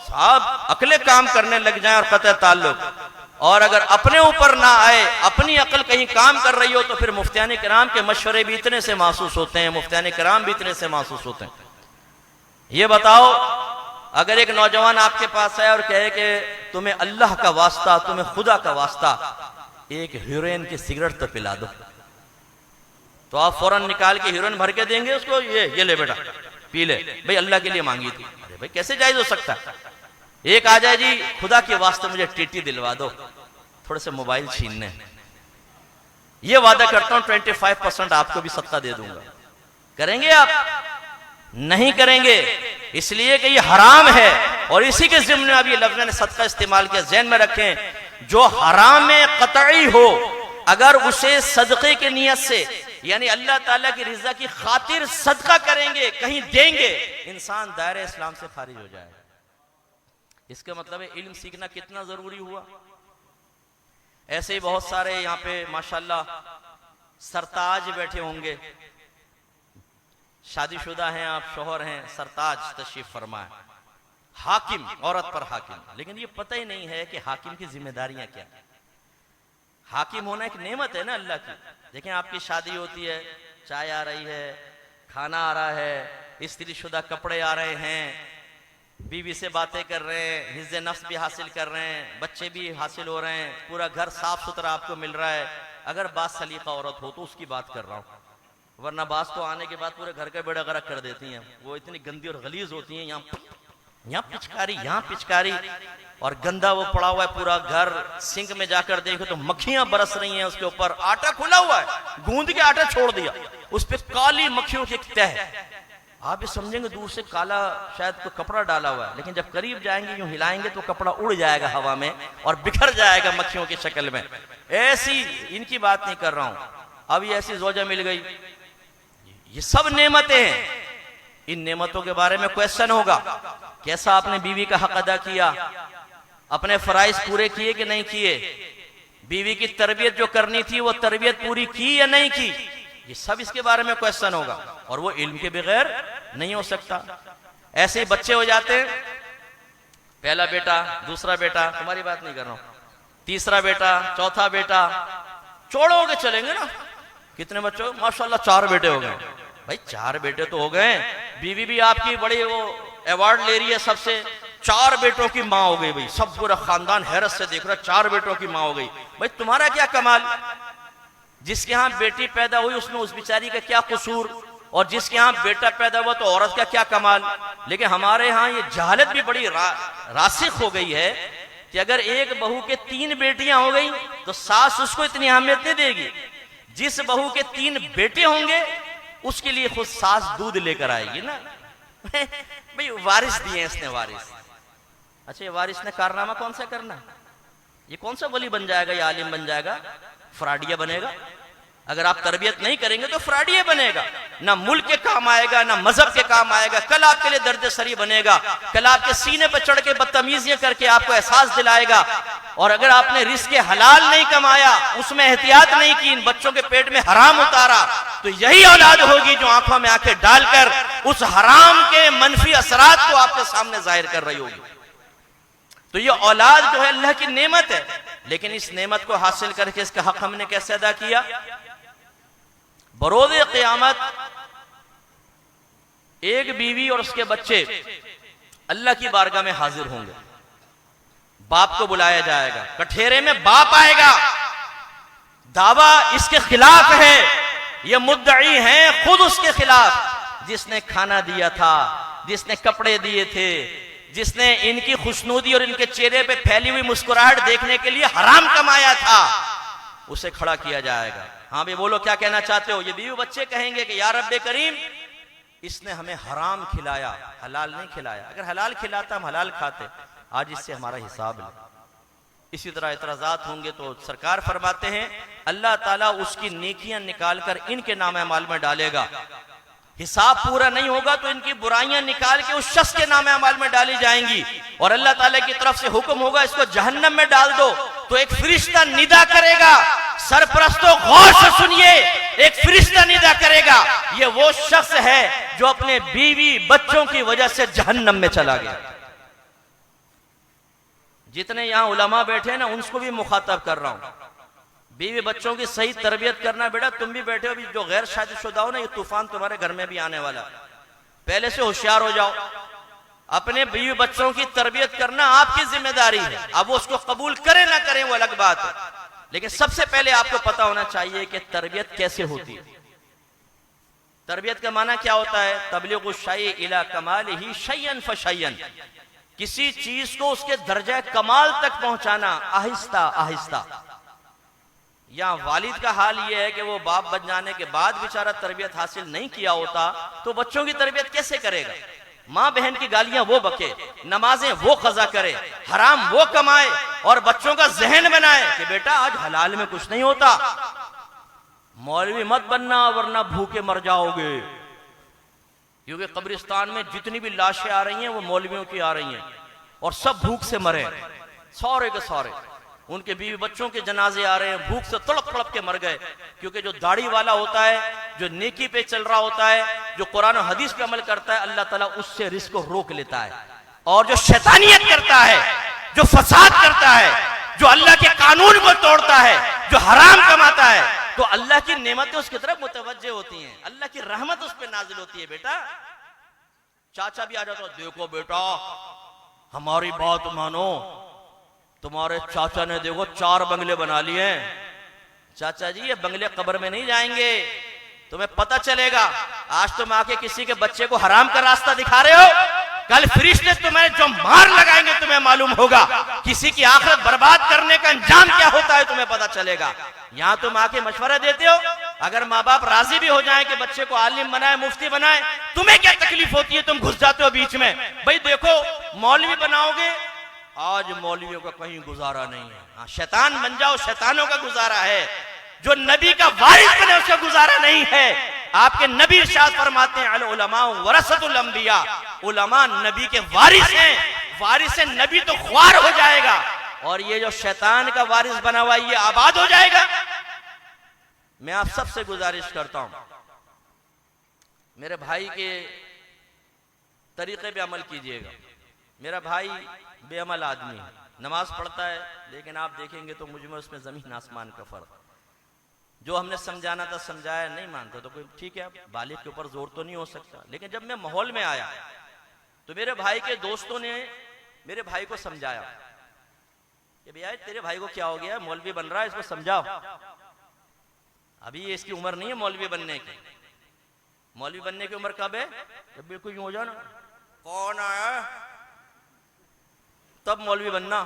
साहब अकले काम करने लग जाएं और कतई ताल्लुक, और अगर अपने ऊपर ना आए, अपनी अकल कहीं काम कर रही हो, तो फिर मुफ्तियान किराम के मशवरे भी इतने से महसूस होते हैं, मुफ्तियान किराम भी इतने से महसूस होते हैं। ये बताओ, अगर एक नौजवान आपके पास आए और कहे कि तुम्हें अल्लाह का वास्ता, तुम्हें खुदा का वास्ता एक हीरोइन की सिगरेट तो पिला दो, तो आप फौरन निकाल के हीरोइन भर के देंगे उसको, ये ले बेटा पी ले, भाई अल्लाह के लिए मांगी थी। अरे भाई कैसे जायज हो सकता है? एक आ जाए जी खुदा के वास्ते मुझे टीटी दिलवा दो, थोड़े से मोबाइल छीनने, ये वादा करता हूं 25% आपको भी सदका दे दूंगा। करेंगे आप? नहीं करेंगे, इसलिए कि ये हराम है। और इसी के ज़िम्न में अब ये लफ्ज़ ने सदका इस्तेमाल किया। ज़हन में रखें, जो हराम में कतई हो, अगर उसे सदक़े की नियत से, यानी अल्लाह ताला की रिज़ा की खातिर सदका करेंगे, कहीं देंगे, इंसान दायरे इस्लाम से खारिज हो जाएगा। इसका मतलब है इल्म सीखना कितना जरूरी हुआ। ऐसे ही बहुत सारे यहाँ पे माशाल्लाह सरताज बैठे होंगे, शादीशुदा हैं आप, शोहर हैं, सरताज तशरीफ फरमा है, हाकिम, औरत पर हाकिम, लेकिन ये पता ही नहीं है कि हाकिम की जिम्मेदारियां क्या है। हाकिम होना एक नेमत है ना अल्लाह की। देखें आपकी शादी होती है, चाय आ रही है, खाना आ रहा है, स्त्री शुदा कपड़े आ रहे हैं, बीवी से बातें कर रहे हैं, हिज़्ज़े नफ्स भी हासिल कर रहे हैं, बच्चे भी हासिल हो रहे हैं, पूरा घर साफ सुथरा आपको मिल रहा है। अगर बात सलीका औरत हो तो उसकी बात कर रहा हूँ, वरना बास तो आने के बाद पूरे घर का बेड़ा गर्क कर देती हैं। वो इतनी गंदी और गलीज होती हैं, यहाँ पिचकारी, यहाँ पिचकारी, और गंदा वो पड़ा हुआ है पूरा घर। सिंक में जाकर देखो तो मक्खियां बरस रही हैं उसके ऊपर, आटा खुला हुआ है, गूंद के आटा छोड़ दिया, उस पर काली मक्खियों की तह। आप ये समझेंगे दूर से काला शायद कोई कपड़ा डाला हुआ है, लेकिन जब करीब जाएंगे यूं हिलाएंगे तो कपड़ा उड़ जाएगा हवा में और बिखर जाएगा मक्खियों की शक्ल में। ऐसी इनकी बात नहीं कर रहा हूं। अब ये ऐसी जोजा मिल गई, ये सब नेमतें हैं। इन नेमतों के बारे में क्वेश्चन होगा, कैसा आपने बीवी का हक अदा किया, अपने फराइज पूरे किए कि नहीं किए, बीवी की तरबियत जो करनी थी वो तरबियत पूरी की या नहीं की, ये सब इसके बारे में क्वेश्चन होगा। और वो इल्म के बगैर नहीं हो सकता। ऐसे ही बच्चे हो जाते हैं, पहला बेटा, दूसरा बेटा, तुम्हारी बात नहीं कर रहा हूं, तीसरा बेटा, चौथा बेटा, छोड़ोगे चलेंगे ना। कितने बच्चे? माशाल्लाह 4 बेटे हो गए। भाई 4 बेटे तो हो गए, बीवी भी आपकी बड़ी वो अवार्ड ले रही है सबसे, 4 बेटों की माँ हो गई। भाई सब पूरा खानदान हैरत से देख रहा, 4 बेटों की माँ हो गई। भाई तुम्हारा क्या कमाल, जिसके यहाँ बेटी पैदा हुई उसमें उस बेचारी का क्या कसूर, और जिसके यहाँ बेटा पैदा हुआ तो औरत का क्या कमाल। लेकिन हमारे यहाँ ये जहालत भी बड़ी रासिख हो गई है कि अगर एक बहू के 3 बेटियां हो गई तो सास उसको इतनी अहमियत नहीं देगी। जिस बहू के 3 बेटे होंगे उसके लिए खुद सास दूध लेकर आएगी ना। भाई वारिस दिए इसने, वारिस। अच्छा, ये वारिस ने कारनामा कौन सा करना, ये कौन सा वली बन जाएगा, ये आलिम बन जाएगा, फ्राडिया बनेगा। अगर आप तरबियत नहीं करेंगे तो फ्राडिया बनेगा, ना मुल्क के काम आएगा, ना मजहब के काम आएगा। कल आपके लिए दर्द सरी बनेगा, कल आपके सीने पर चढ़ के बदतमीजियां करके आपको एहसास दिलाएगा। और अगर आपने रिस्क हलाल नहीं कमाया, उसमें एहतियात नहीं की, इन बच्चों के पेट में हराम उतारा, तो यही औलाद होगी जो आंखों में आंखें डालकर उस हराम के मनफी असरात को आपके सामने जाहिर कर रही होगी। तो ये औलाद जो है अल्लाह की नेमत है, लेकिन इस नेमत को हासिल करके इसका हक हमने कैसे अदा किया। बरोज़े क़यामत एक बीवी और उसके बच्चे अल्लाह की बारगाह में हाजिर होंगे। बाप को बुलाया जाएगा, कठेरे में बाप आएगा, दावा इसके खिलाफ है, ये मुद्दई है खुद उसके खिलाफ, जिसने खाना दिया था, जिसने कपड़े दिए थे, जिसने इनकी खुशनूदी और इनके चेहरे पे फैली हुई मुस्कुराहट देखने के लिए हराम कमाया था, उसे खड़ा किया जाएगा। हाँ भाई बोलो, क्या कहना चाहते हो। ये बीवी बच्चे कहेंगे कि या रब्बे करीम, इसने हमें हराम खिलाया, हलाल नहीं खिलाया। अगर हलाल खिलाता हम हलाल खाते, आज इससे हमारा हिसाब ले। इसी तरह इतराजात होंगे तो सरकार फरमाते हैं अल्लाह ताला उसकी नेकियां निकालकर इनके नाम अमाल में डालेगा। हिसाब पूरा नहीं होगा तो इनकी बुराइयां निकाल के उस शख्स के नाम अमाल में डाली जाएंगी, और अल्लाह ताला की तरफ से हुक्म होगा इसको जहन्नम में डाल दो। तो एक फरिश्ता निदा करेगा, सरपरस्तों गौर से सुनिए, एक फरिश्ता निदा करेगा, ये वो शख्स है जो अपने बीवी बच्चों की वजह से जहन्नम में चला गया। जितने यहां उलमा बैठे हैं ना, उनको भी मुखातब कर रहा हूं, बीवी बच्चों की सही तरबियत करना। बेटा तुम भी बैठे हो, भी जो गैर शादीशुदा हो ना, ये तूफान तुम्हारे घर में भी आने वाला, पहले से होशियार हो जाओ। अपने बीवी बच्चों की तरबियत करना आपकी जिम्मेदारी है। अब वो उसको कबूल करें ना करें वो अलग बात है, लेकिन सबसे पहले आपको पता होना चाहिए कि तरबियत कैसे होती है। तरबियत का माना क्या होता है, तबलीगु शै इला कमालिही शय्यन फशय्यन, किसी चीज को उसके दर्जा कमाल तक पहुंचाना आहिस्ता आहिस्ता। या वालिद का हाल यह है कि वो बाप बन जाने के बाद बेचारा तरबियत हासिल नहीं किया होता तो बच्चों की तरबियत कैसे करेगा। माँ बहन की गालियां वो बके, नमाजें वो कज़ा करे, हराम वो कमाए, और बच्चों का जहन बनाए कि बेटा आज हलाल में कुछ नहीं होता, मौलवी मत बनना वरना भूखे मर जाओगे। क्योंकि कब्रिस्तान में जितनी भी लाशें आ रही हैं वो मौलवियों की आ रही हैं, और सब भूख से मरे, सारे के सारे। उनके बीवी बच्चों के जनाजे आ रहे हैं, भूख से तड़प तड़प के मर गए। क्योंकि जो दाढ़ी वाला होता है, जो नेकी पे चल रहा होता है, जो कुरान और हदीस पे अमल करता है, अल्लाह ताला उससे रिस्क को रोक लेता है। और जो शैतानियत करता है, जो फसाद करता है, जो अल्लाह के कानून को तोड़ता है, जो हराम कमाता है, तो अल्लाह की नेमतें उसकी तरफ मुतवज्जे होती हैं, अल्लाह की रहमत उस पर नाजिल होती है। बेटा चाचा भी आ जाता, देखो बेटा हमारी बात मानो, तुम्हारे चाचा ने देखो 4 बंगले बना लिए। चाचा जी ये बंगले कब्र में नहीं जाएंगे, तुम्हें पता चलेगा। आज तुम आके किसी के बच्चे को हराम का रास्ता दिखा रहे हो, कल फरिश्ते तुम्हें जो मार लगाएंगे तुम्हें मालूम होगा। किसी की आखिरत बर्बाद करने का अंजाम क्या होता है तुम्हें पता चलेगा। यहां तुम आके मशवरा देते हो, अगर माँ बाप राजी भी हो जाएं कि बच्चे को आलिम बनाए, मुफ्ती बनाए, तुम्हें क्या तकलीफ होती है? तुम घुस जाते हो बीच में। भाई देखो, मौलवी बनाओगे, आज मौलवियों का कहीं गुजारा नहीं है। हाँ, शैतान बन जाओ, शैतानों का गुजारा है। जो नबी का वारिस बने उसका गुजारा नहीं है। आपके नबी इरशाद फरमाते हैं, अल उलमा वरसतुल अंबिया, उलमा नबी के वारिस हैं। वारिस नबी तो ख्वार हो जाएगा, और ये जो शैतान का वारिस बना हुआ ये आबाद हो जाएगा। मैं आप सबसे गुजारिश करता हूं, मेरे भाई के तरीके पे अमल कीजिएगा। मेरा भाई बेअमल आदमी है, नमाज पढ़ता है, लेकिन आप देखेंगे तो मुझ में उसमें जमीन आसमान का फर्क। जो हमने समझाना था समझाया, नहीं मानता तो कोई ठीक है, बालिग के ऊपर जोर तो नहीं हो सकता। लेकिन जब मैं माहौल में आया तो मेरे भाई के दोस्तों ने मेरे भाई को समझाया कि भैया तेरे भाई को क्या हो गया, मौलवी बन रहा है, इसको समझाओ। अभी ये इसकी उम्र नहीं है मौलवी बनने की। मौलवी बनने की उम्र कब है? जब बिल्कुल यूं हो जाना, कौन आया तब मौलवी बनना।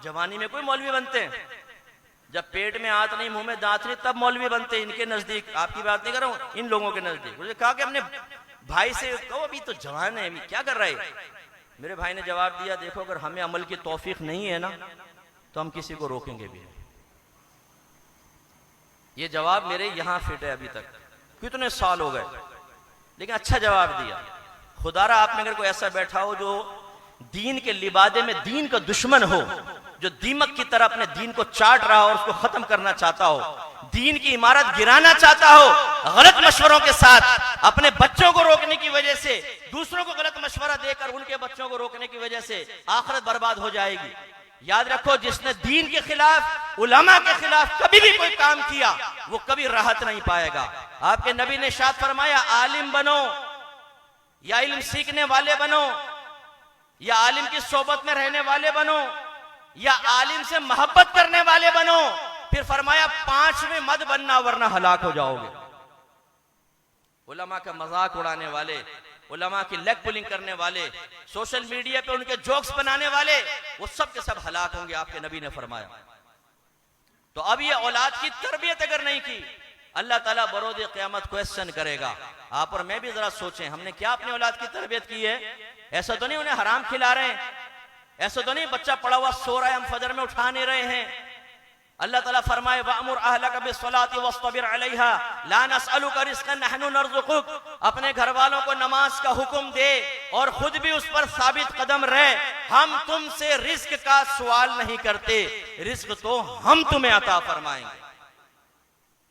जवानी में कोई मौलवी बनते हैं? जब पेट में हाथ नहीं, मुंह में दांत नहीं, तब मौलवी बनते हैं। इनके नजदीक, आपकी बात नहीं कर रहा हूं, इन लोगों के नजदीक। मुझे कहा कि अपने भाई से कहो, अभी तो जवान है, अभी क्या कर रहे हैं? मेरे भाई ने जवाब दिया, देखो अगर हमें अमल की तौफीक नहीं है ना तो हम किसी को रोकेंगे भी नहीं। ये जवाब मेरे यहां फिट है। अभी तक कितने साल हो गए, लेकिन अच्छा जवाब दिया। खुदारा आप में अगर कोई ऐसा बैठा हो जो दीन के लिबादे में दीन का दुश्मन हो, जो दीमक की तरह अपने दीन को चाट रहा हो और उसको खत्म करना चाहता हो, दीन की इमारत गिराना चाहता हो, गलत मशवरों के साथ अपने बच्चों को रोकने की वजह से, दूसरों को गलत मशवरा देकर उनके बच्चों को रोकने की वजह से आखिरत बर्बाद हो जाएगी। याद रखो, जिसने दीन के खिलाफ, उलमा के खिलाफ कभी भी कोई काम किया वो कभी राहत नहीं पाएगा। आपके नबी ने इरशाद फरमाया, आलिम बनो या इल्म सीखने वाले बनो, या आलिम की सोबत में रहने वाले बनो, या आलिम से मोहब्बत करने वाले बनो। फिर फरमाया, पांच में मत बनना वरना हलाक हो जाओगे। उलमा का मजाक उड़ाने वाले, उलमा की लेग पुलिंग करने वाले, सोशल मीडिया पे उनके जोक्स बनाने वाले, वो सब के सब हलाक होंगे, आपके नबी ने फरमाया। तो अब ये औलाद की तरबियत अगर नहीं की, अल्लाह ताला बरोज़ क़यामत क्वेश्चन करेगा। आप और मैं भी जरा सोचें, हमने क्या अपनी औलाद की तरबियत की है? ऐसा तो नहीं उन्हें हराम खिला रहे हैं, ऐसा तो नहीं बच्चा पड़ा हुआ सो रहा है हम फजर में उठा नहीं रहे हैं। अल्लाह ताला फरमाए, वअमुर अहलका बिस्सलाति वस्तबिर अलैहा ला नसअलुका रिज़्क़न नहनु नरज़ुकुक। अपने घर वालों को नमाज का हुक्म दे और खुद भी उस पर साबित कदम रहे। हम तुमसे रिस्क का सवाल नहीं करते, रिस्क तो हम तुम्हें अता फरमाएंगे।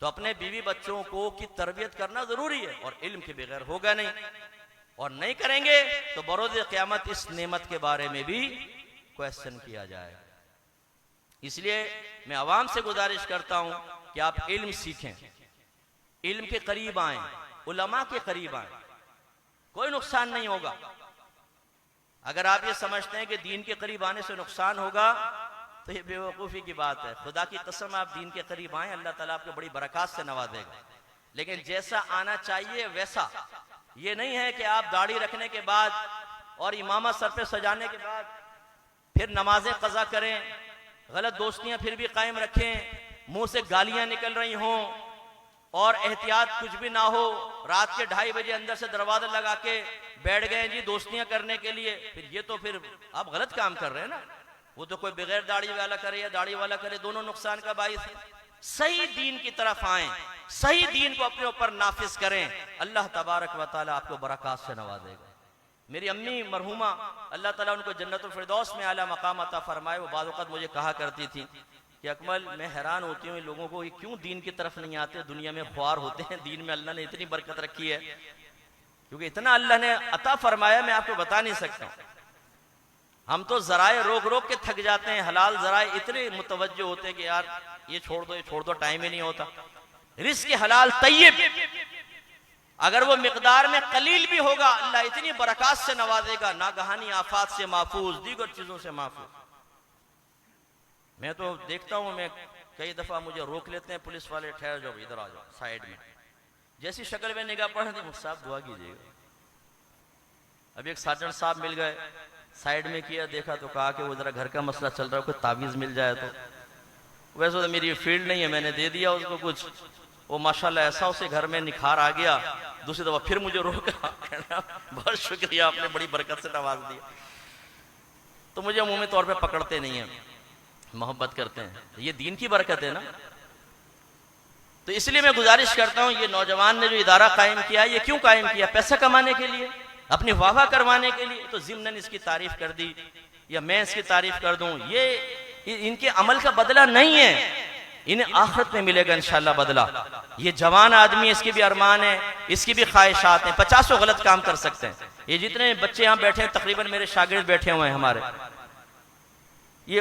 तो अपने बीवी बच्चों को की तरबियत करना जरूरी है, और इल्म के बगैर होगा नहीं, और नहीं करेंगे तो बरोज़ क़यामत इस नेमत के बारे में भी क्वेश्चन किया जाएगा। इसलिए मैं आवाम से गुजारिश करता हूं कि आप इल्म सीखें, इल्म के करीब आएं, उलमा के करीब आएं, कोई नुकसान नहीं होगा। अगर आप ये समझते हैं कि दीन के करीब आने से नुकसान होगा तो ये बेवकूफ़ी की बात है। खुदा की कसम, आप दीन के करीब आएं, अल्लाह ताला आपको बड़ी बरकत से नवाजेगा। लेकिन जैसा आना चाहिए वैसा, ये नहीं है कि आप दाढ़ी रखने के बाद और इमामा सर पे सजाने के बाद फिर नमाजें कज़ा करें, गलत दोस्तियां फिर भी कायम रखें, मुंह से गालियां निकल रही हों और एहतियात कुछ भी ना हो, रात के 2:30 बजे अंदर से दरवाजा लगा के बैठ गए जी दोस्तियां करने के लिए। फिर ये तो फिर आप गलत काम कर रहे हैं ना। वो तो कोई बगैर दाढ़ी वाला करे या दाढ़ी वाला करे, दोनों नुकसान का बाइस है। सही दीन की तरफ आए, सही दीन को अपने ऊपर नाफिज करें, अल्लाह तबारक व तआला आपको बरकत से नवाजेगा। मेरी अम्मी मरहुमा, अल्लाह ताला उनको जन्नतुल फिरदौस में आला मकाम अता फरमाए, वो बाद वक़्त मुझे कहा करती थी कि अकमल, मैं हैरान होती हूँ इन लोगों को, ये क्यों दीन की तरफ नहीं आते, दुनिया में ख्वार होते हैं। दीन में अल्लाह ने इतनी बरकत रखी है, क्योंकि इतना अल्लाह ने अता फरमाया, मैं आपको बता नहीं सकता। हम तो जराए रोक रोक के थक जाते हैं, हलाल जराए इतने मुतवज्जो होते हैं कि यार ये छोड़ दो, ये छोड़ दो, टाइम ही नहीं होता। रिज़्क़ हलाल तय्यब, अगर वो मिकदार में कलील भी होगा, अल्लाह इतनी बरकत से नवाजेगा, नागहानी आफात से महफूज, दीगर चीजों से महफूज। मैं तो देखता हूं, मैं कई दफा मुझे रोक लेते हैं पुलिस वाले, ठहर जाओ, इधर आ जाओ साइड में। जैसी शक्ल में निगाह पड़ दी, मुझसे आप दुआ कीजिएगा। अभी एक सार्जेंट साहब मिल गए, साइड में किया, देखा तो कहा कि वो जरा घर का मसला चल रहा है, कोई तावीज़ मिल जाए तो। वैसे तो मेरी फील्ड नहीं है, मैंने दे दिया उसको कुछ, वो माशाल्लाह ऐसा उसे घर में निखार आ गया, दूसरी दफा फिर मुझे रोका, बहुत शुक्रिया, आपने बड़ी बरकत से नवाज दिया। तो मुझे अमूमी तौर पे पकड़ते नहीं है, मोहब्बत करते हैं, ये दीन की बरकत है ना। तो इसलिए मैं गुजारिश करता हूं, ये नौजवान ने जो इदारा कायम किया, ये क्यों कायम किया? पैसा कमाने के लिए, अपनी वाह करवाने के लिए? तो ज़िम्नन इसकी तारीफ कर दी या मैं इसकी तारीफ कर दूं, ये इनके अमल का बदला नहीं है, इन्हें आखिरत में मिलेगा इंशाल्लाह बदला। ये जवान आदमी है, इसके भी अरमान है, इसकी भी ख्वाहिशात हैं, 50 गलत काम कर सकते हैं। ये जितने बच्चे यहाँ बैठे हैं, तकरीबन मेरे शागिर्द बैठे हुए हैं हमारे, ये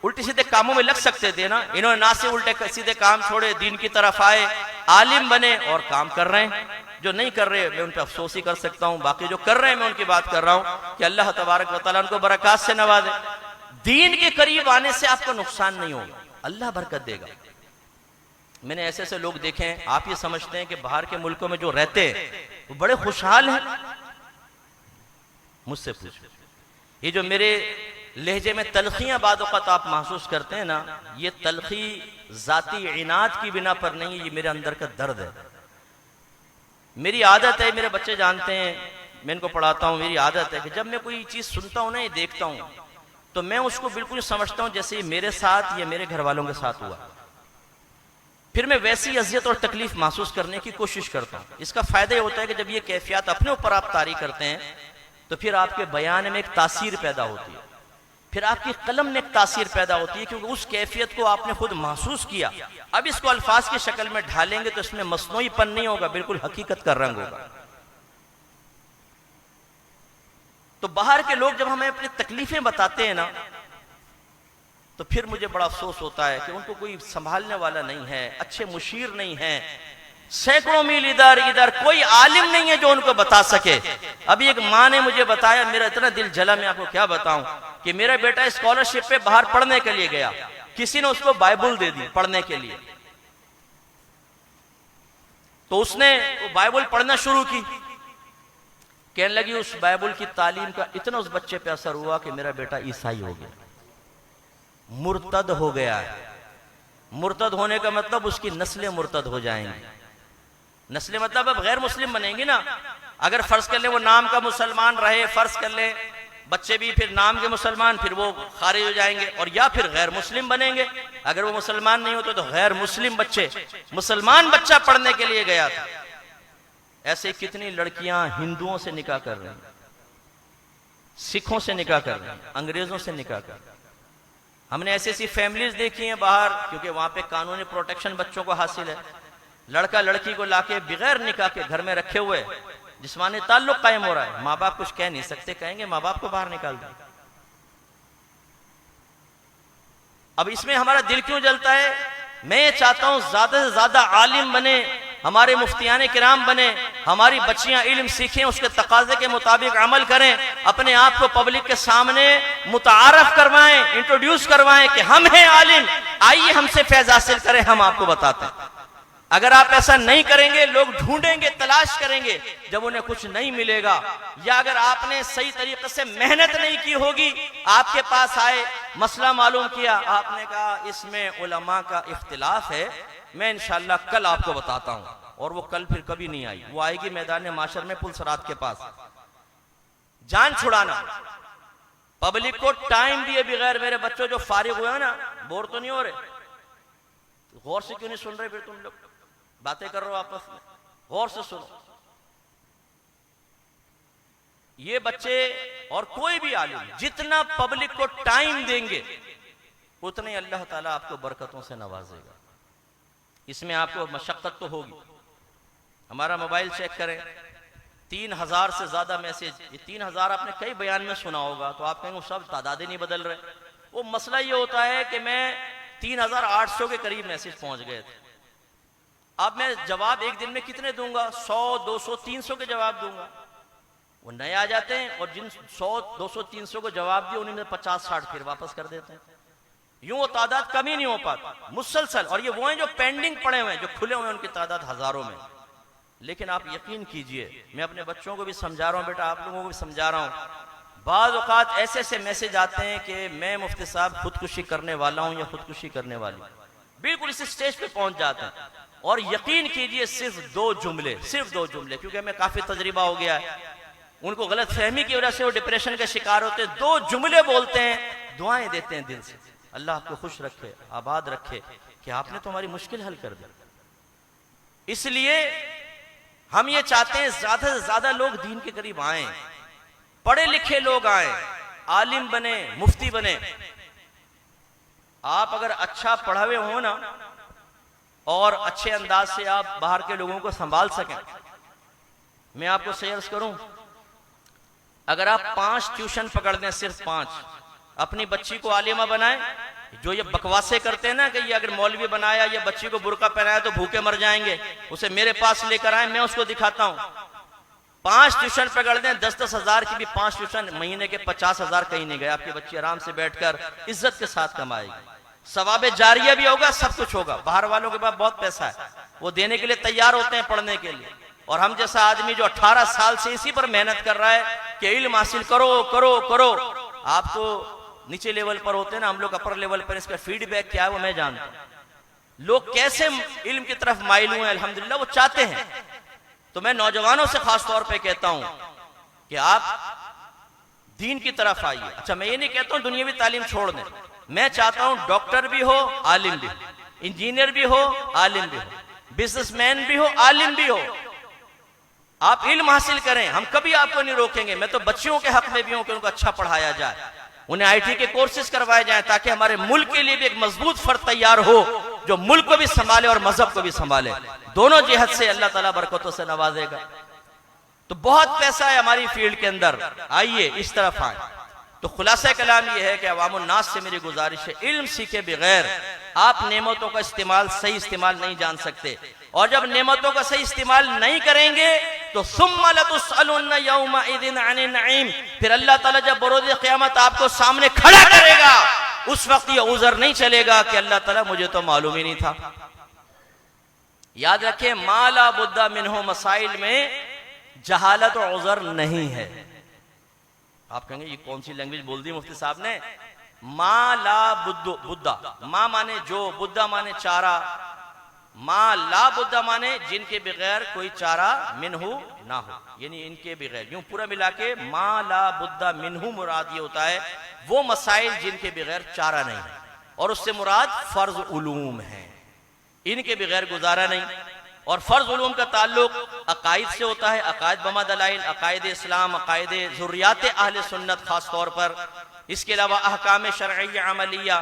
उल्टे सीधे कामों में लग सकते थे ना, इन्होंने ना से उल्टे सीधे काम छोड़े, दीन की तरफ आए, आलिम बने और काम कर रहे हैं। जो नहीं कर रहे मैं उन पर अफसोस ही कर सकता हूं, बाकी जो कर रहे हैं मैं उनकी बात कर रहा हूं कि अल्लाह तबारक व तआला उनको बरकत से नवाजे। दीन के करीब आने से आपको नुकसान नहीं होगा, अल्लाह बरकत देगा। मैंने ऐसे ऐसे लोग देखे हैं, आप ये समझते हैं कि बाहर के मुल्कों में जो रहते हैं वो बड़े खुशहाल हैं। मुझसे पूछो, ये जो मेरे लहजे में तलखियां बाद वक़्त आप महसूस करते हैं ना, ये तलखी जाती इनाद की बिना पर नहीं, ये मेरे अंदर का दर्द है। मेरी आदत है, मेरे बच्चे जानते हैं, मैं इनको पढ़ाता हूँ, मेरी आदत है कि जब मैं कोई चीज़ सुनता हूँ ना, ये देखता हूँ, तो मैं उसको बिल्कुल समझता हूँ जैसे मेरे साथ या मेरे घर वालों के साथ हुआ, फिर मैं वैसी अजियत और तकलीफ महसूस करने की कोशिश करता हूँ। इसका फायदा ये होता है कि जब ये कैफियत अपने ऊपर आप तारी करते हैं, तो फिर आपके बयान में एक तासीर पैदा होती है, फिर आपकी कलम में एक तासीर पैदा होती है, क्योंकि उस कैफियत को आपने खुद महसूस किया। अब इसको अल्फाज की शक्ल में ढालेंगे तो इसमें मसनूईपन नहीं होगा, बिल्कुल हकीकत का रंग होगा। तो बाहर के लोग जब हमें अपनी तकलीफें बताते हैं ना, तो फिर मुझे बड़ा अफसोस होता है कि उनको कोई संभालने वाला नहीं है, अच्छे मुशीर नहीं है, सैकड़ों मील इधर इधर कोई आलिम नहीं है जो उनको बता सके। अभी एक माँ ने मुझे बताया, मेरा इतना दिल जला, मैं आपको क्या बताऊं, कि मेरा बेटा स्कॉलरशिप पे बाहर पढ़ने के लिए गया, किसी ने उसको बाइबल दे दी पढ़ने के लिए, तो उसने वो बाइबल पढ़ना शुरू की। कहने लगी उस बाइबल की तालीम का इतना उस बच्चे पे असर हुआ कि मेरा बेटा ईसाई हो गया, मुर्तद हो गया है। मुर्तद होने का मतलब उसकी नस्लें मुर्तद हो जाएंगी। नस्लें मतलब अब गैर मुस्लिम बनेंगी ना। अगर फर्ज कर ले वो नाम का मुसलमान रहे, फर्ज कर ले बच्चे भी फिर नाम के मुसलमान, फिर वो खारिज हो जाएंगे और या फिर गैर मुस्लिम बनेंगे। अगर वो मुसलमान नहीं होते तो गैर मुस्लिम बच्चे, मुसलमान बच्चा पढ़ने के लिए गया था। ऐसे कितनी लड़कियां हिंदुओं से निकाह कर रही हैं, सिखों से निकाह कर रही हैं, अंग्रेजों से निकाह कर रही हैं। हमने ऐसी ऐसी फैमिलीज देखी हैं बाहर, क्योंकि वहां पे कानूनी प्रोटेक्शन बच्चों को हासिल है। लड़का लड़की को लाके बगैर निकाह के घर में रखे हुए, जिस्मानी ताल्लुक कायम हो रहा है, माँ बाप कुछ कह नहीं सकते, कहेंगे माँ बाप को बाहर निकाल दो। अब इसमें हमारा दिल क्यों जलता है? मैं ये चाहता हूं ज्यादा से ज्यादा आलिम बने, हमारे मुफ्तियाने किराम बने, हमारी बच्चियां इल्म सीखें, उसके तकाजे के मुताबिक अमल करें, अपने आप को पब्लिक के सामने मुतारफ करवाएं, इंट्रोड्यूस करवाएं कि हम हैं आलिम, आइए हमसे फैज हासिल करें, हम आपको बताते हैं। अगर आप ऐसा नहीं करेंगे, लोग ढूंढेंगे, तलाश करेंगे, जब उन्हें कुछ नहीं मिलेगा, या अगर आपने सही तरीके से मेहनत नहीं की होगी, आपके पास आए, मसला मालूम किया, आपने कहा इसमें उलमा का इख्तिलाफ है, मैं इंशाल्लाह कल आपको बताता हूं, और वो कल फिर कभी नहीं आई। वो आएगी मैदान माशर में पुलसरात के पास। जान छुड़ाना, पब्लिक को टाइम दिए बगैर, मेरे बच्चों जो फारिग हुए ना, बोर तो नहीं हो रहे? गौर से क्यों नहीं सुन रहे? फिर तुम लोग बातें कर रहे हो आपस में, गौर से सुनो। ये बच्चे और कोई भी आलिम जितना पब्लिक को टाइम देंगे, उतने ही अल्लाह ताला आपको बरकतों से नवाजेगा। इसमें आपको मशक्कत तो होगी। हमारा मोबाइल चेक करें, 3000 से ज्यादा मैसेज। ये 3000 आपने कई बयान में सुना होगा, तो आप कहेंगे सब तादादें नहीं बदल रहे। वो मसला ये होता है कि मैं 3800 के करीब मैसेज पहुंच गए थे। अब मैं जवाब एक दिन में कितने दूंगा? 100, 200, 300 के जवाब दूंगा। वो नए आ जाते हैं और जिन 100, 200, 300 को जवाब दिए, उन्हीं में 50-60 फिर वापस कर देते हैं। यूं वो तादाद कम ही नहीं हो पाता, मुसलसल। और ये वो हैं जो पेंडिंग पड़े हुए हैं, जो खुले हुए हैं, उनकी तादाद हजारों में। लेकिन आप यकीन कीजिए, मैं अपने बच्चों को भी समझा रहा हूं, बेटा आप लोगों को भी समझा रहा हूं, बाज़ औक़ात ऐसे ऐसे मैसेज आते हैं कि मैं मुफ्ती साहब खुदकुशी करने वाला हूं या खुदकुशी करने वाली, बिल्कुल इस स्टेज पे पहुंच जाते हैं। और यकीन कीजिए सिर्फ 2 जुमले, सिर्फ 2 जुमले, क्योंकि हमें काफी तजर्बा हो गया है, उनको गलत फहमी की वजह से वो डिप्रेशन का शिकार होते हैं। 2 जुमले बोलते हैं, दुआएं देते हैं दिल से, अल्लाह आपको खुश रखे, आबाद रखे, कि आपने तो हमारी मुश्किल हल कर दी। इसलिए हम ये चाहते हैं ज्यादा से ज्यादा लोग दीन के करीब आए, पढ़े लिखे लोग आए, आलिम बने, मुफ्ती बने। आप अगर अच्छा पढ़े हुए हो ना और अच्छे अंदाज से आप बाहर के लोगों को संभाल सकें, मैं आपको सजेस्ट करूं, अगर आप 5 ट्यूशन पकड़ लें, सिर्फ 5, अपनी बच्ची को आलिमा बनाएं। जो ये बकवासे करते हैं ना कि ये अगर मौलवी बनाया या बच्ची को बुर्का पहनाया तो भूखे मर जाएंगे, उसे मेरे पास लेकर आए, मैं उसको दिखाता हूं। 5 ट्यूशन पकड़ दें, 10-10 हजार की भी 5 ट्यूशन, महीने के 50 हजार कहीं नहीं गए। आपकी बच्ची आराम से बैठकर इज्जत के साथ कमाएगी, सवाबे जारिया भी होगा, सब कुछ होगा। बाहर वालों के पास बहुत पैसा है, वो देने के लिए तैयार होते हैं पढ़ने के लिए, और हम जैसा आदमी जो 18 साल से इसी पर मेहनत कर रहा है कि इल्म हासिल करो करो करो। आप तो नीचे लेवल पर होते हैं ना, हम लोग अपर लेवल पर, इसका फीडबैक क्या है वो मैं जानता हूं। लोग कैसे इल्म की तरफ माइल हुए, अल्हम्दुलिल्लाह वो चाहते हैं। तो मैं नौजवानों से खास तौर पे कहता हूं कि आप दीन की तरफ आइए। अच्छा, मैं ये नहीं कहता हूं दुनियावी तालीम छोड़ दें, मैं चाहता हूं डॉक्टर भी हो, आलिम भी हो, इंजीनियर भी हो, आलिम भी हो, बिजनेसमैन भी हो, आलिम भी हो। आप इल्म हासिल करें, हम कभी आपको नहीं रोकेंगे। मैं तो बच्चियों के हक में भी हूं कि उनको अच्छा पढ़ाया जाए, उन्हें आईटी के कोर्सेज करवाए जाएं, ताकि हमारे मुल्क के लिए भी एक मजबूत फर्द तैयार हो जो मुल्क को भी संभाले और मजहब को भी संभाले। दोनों जिहत से अल्लाह ताला बरकतों से नवाजेगा। तो बहुत पैसा है हमारी फील्ड के अंदर, आइए इस तरफ आए। तो खुलासा कलाम यह है कि अवामुन नास से मेरी गुजारिश है, इल्म सीखे बगैर आप नेमतों का इस्तेमाल, सही इस्तेमाल नहीं जान सकते। और जब नेमतों का सही इस्तेमाल नहीं करेंगे तो सुम्मा लतुसअलुन्ना यौमइदिन अनिन नईम, फिर अल्लाह ताला जब बरोज़ क़यामत आपको सामने खड़ा करेगा, उस वक्त ये उज़र नहीं चलेगा कि अल्लाह ताला मुझे तो मालूम ही नहीं था। याद रखें, माला बुद्दा मिन्हु मसाइल में जहालत और उज़र नहीं है। आप कहेंगे ये कौन सी लैंग्वेज बोल दी मुफ्ती साहब ने। मा ला बुद्धा, मा माने जो, बुद्धा माने चारा, मा ला बुद्धा माने जिनके बगैर कोई चारा मिन्हु ना हो, यानी इनके बगैर। यूं पूरा मिला के मा ला बुद्धा मिन्हु मुराद ये होता है वो मसाइल जिनके बगैर चारा नहीं है, और उससे मुराद फर्ज उलूम है, इनके बगैर गुजारा नहीं। और फर्ज उलूम का ताल्लुक अकायद से होता है, अकायद बमा दलाइल, अकायद इस्लाम, अकायद ज़ुर्रियात अहले सुन्नत खास तौर पर। इसके अलावा अहकाम शरइय्या अमलिया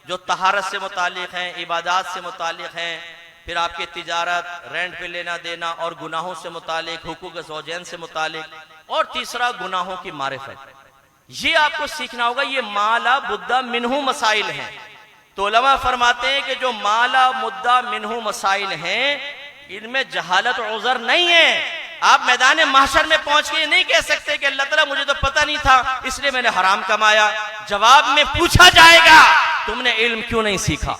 जो तहारत से मुतालिक हैं, इबादात से मुतालिक हैं, फिर आपके तिजारत, रेंट पे लेना देना और गुनाहों से मुतालिक, हुकूक ज़ौजैन से मुतालिक, और तीसरा गुनाहों की मारिफत। ये आपको सीखना होगा। ये माला बुद्दा मिन्हु मसाइल हैं। तो उलमा फरमाते हैं कि जो माला मुद्दा मिन्हु मसाइल हैं, इनमें जहालत और उज़र नहीं है। आप मैदान महशर में पहुंच के ये नहीं कह सकते कि अल्लाह ताला मुझे तो पता नहीं था इसलिए मैंने हराम कमाया। जवाब में पूछा जाएगा तुमने इल्म क्यों नहीं सीखा।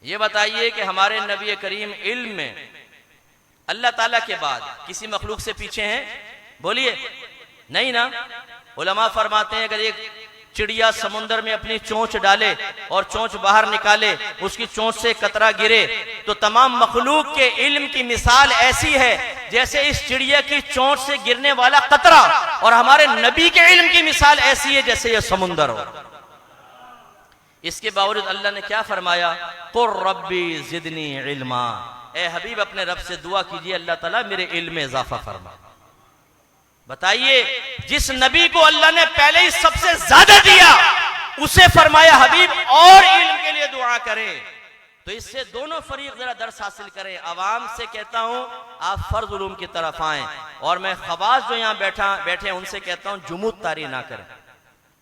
ये बताइए कि हमारे नबी करीम इल्म में अल्लाह ताला के बाद किसी मखलूक से पीछे हैं? बोलिए, नहीं ना। उलमा फरमाते हैं अगर एक चिड़िया समुद्र में अपनी चोंच डाले और चोंच बाहर निकाले, उसकी चोंच से कतरा गिरे, तो तमाम मखलूक के इल्म की मिसाल ऐसी है जैसे इस चिड़िया की चोंच से गिरने वाला कतरा, और हमारे नबी के इल्म की मिसाल ऐसी है जैसे यह समुद्र हो। इसके बावजूद अल्लाह ने क्या फरमाया, कुर रब्बी जिदनी इल्मा, ए हबीब अपने रब से दुआ कीजिए अल्लाह ताला मेरे इल्म में इजाफा फरमा। बताइए, जिस नबी को अल्लाह ने पहले ही सबसे ज्यादा दिया उसे फरमाया हबीब और इल्म के लिए दुआ करें। तो इससे दोनों फरीक जरा दर्स हासिल करें। आवाम से कहता हूं आप फर्ज उलूम की तरफ आएं, और मैं खवास जो यहां बैठे उनसे कहता हूं जुमूद तारी ना करें,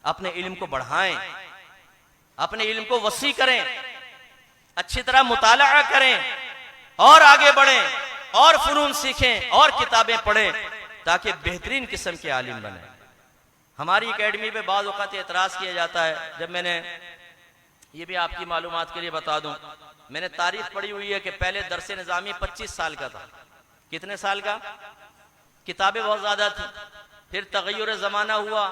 अपने इल्म को बढ़ाएं, अपने इल्म को वसी करें, अच्छी तरह मुताला करें और आगे बढ़ें और फनून सीखें और किताबें पढ़ें ताकि बेहतरीन किस्म के आलिम बने। हमारी एकेडमी पे बाद वक़्त एतराज किया जाता है। जब मैंने, ये भी आपकी मालूमात के लिए बता दूं, मैंने तारीख पढ़ी हुई है कि पहले दरसे निज़ामी 25 साल का था। कितने साल का? किताबें बहुत ज्यादा थी, फिर तगय्युर ज़माना हुआ,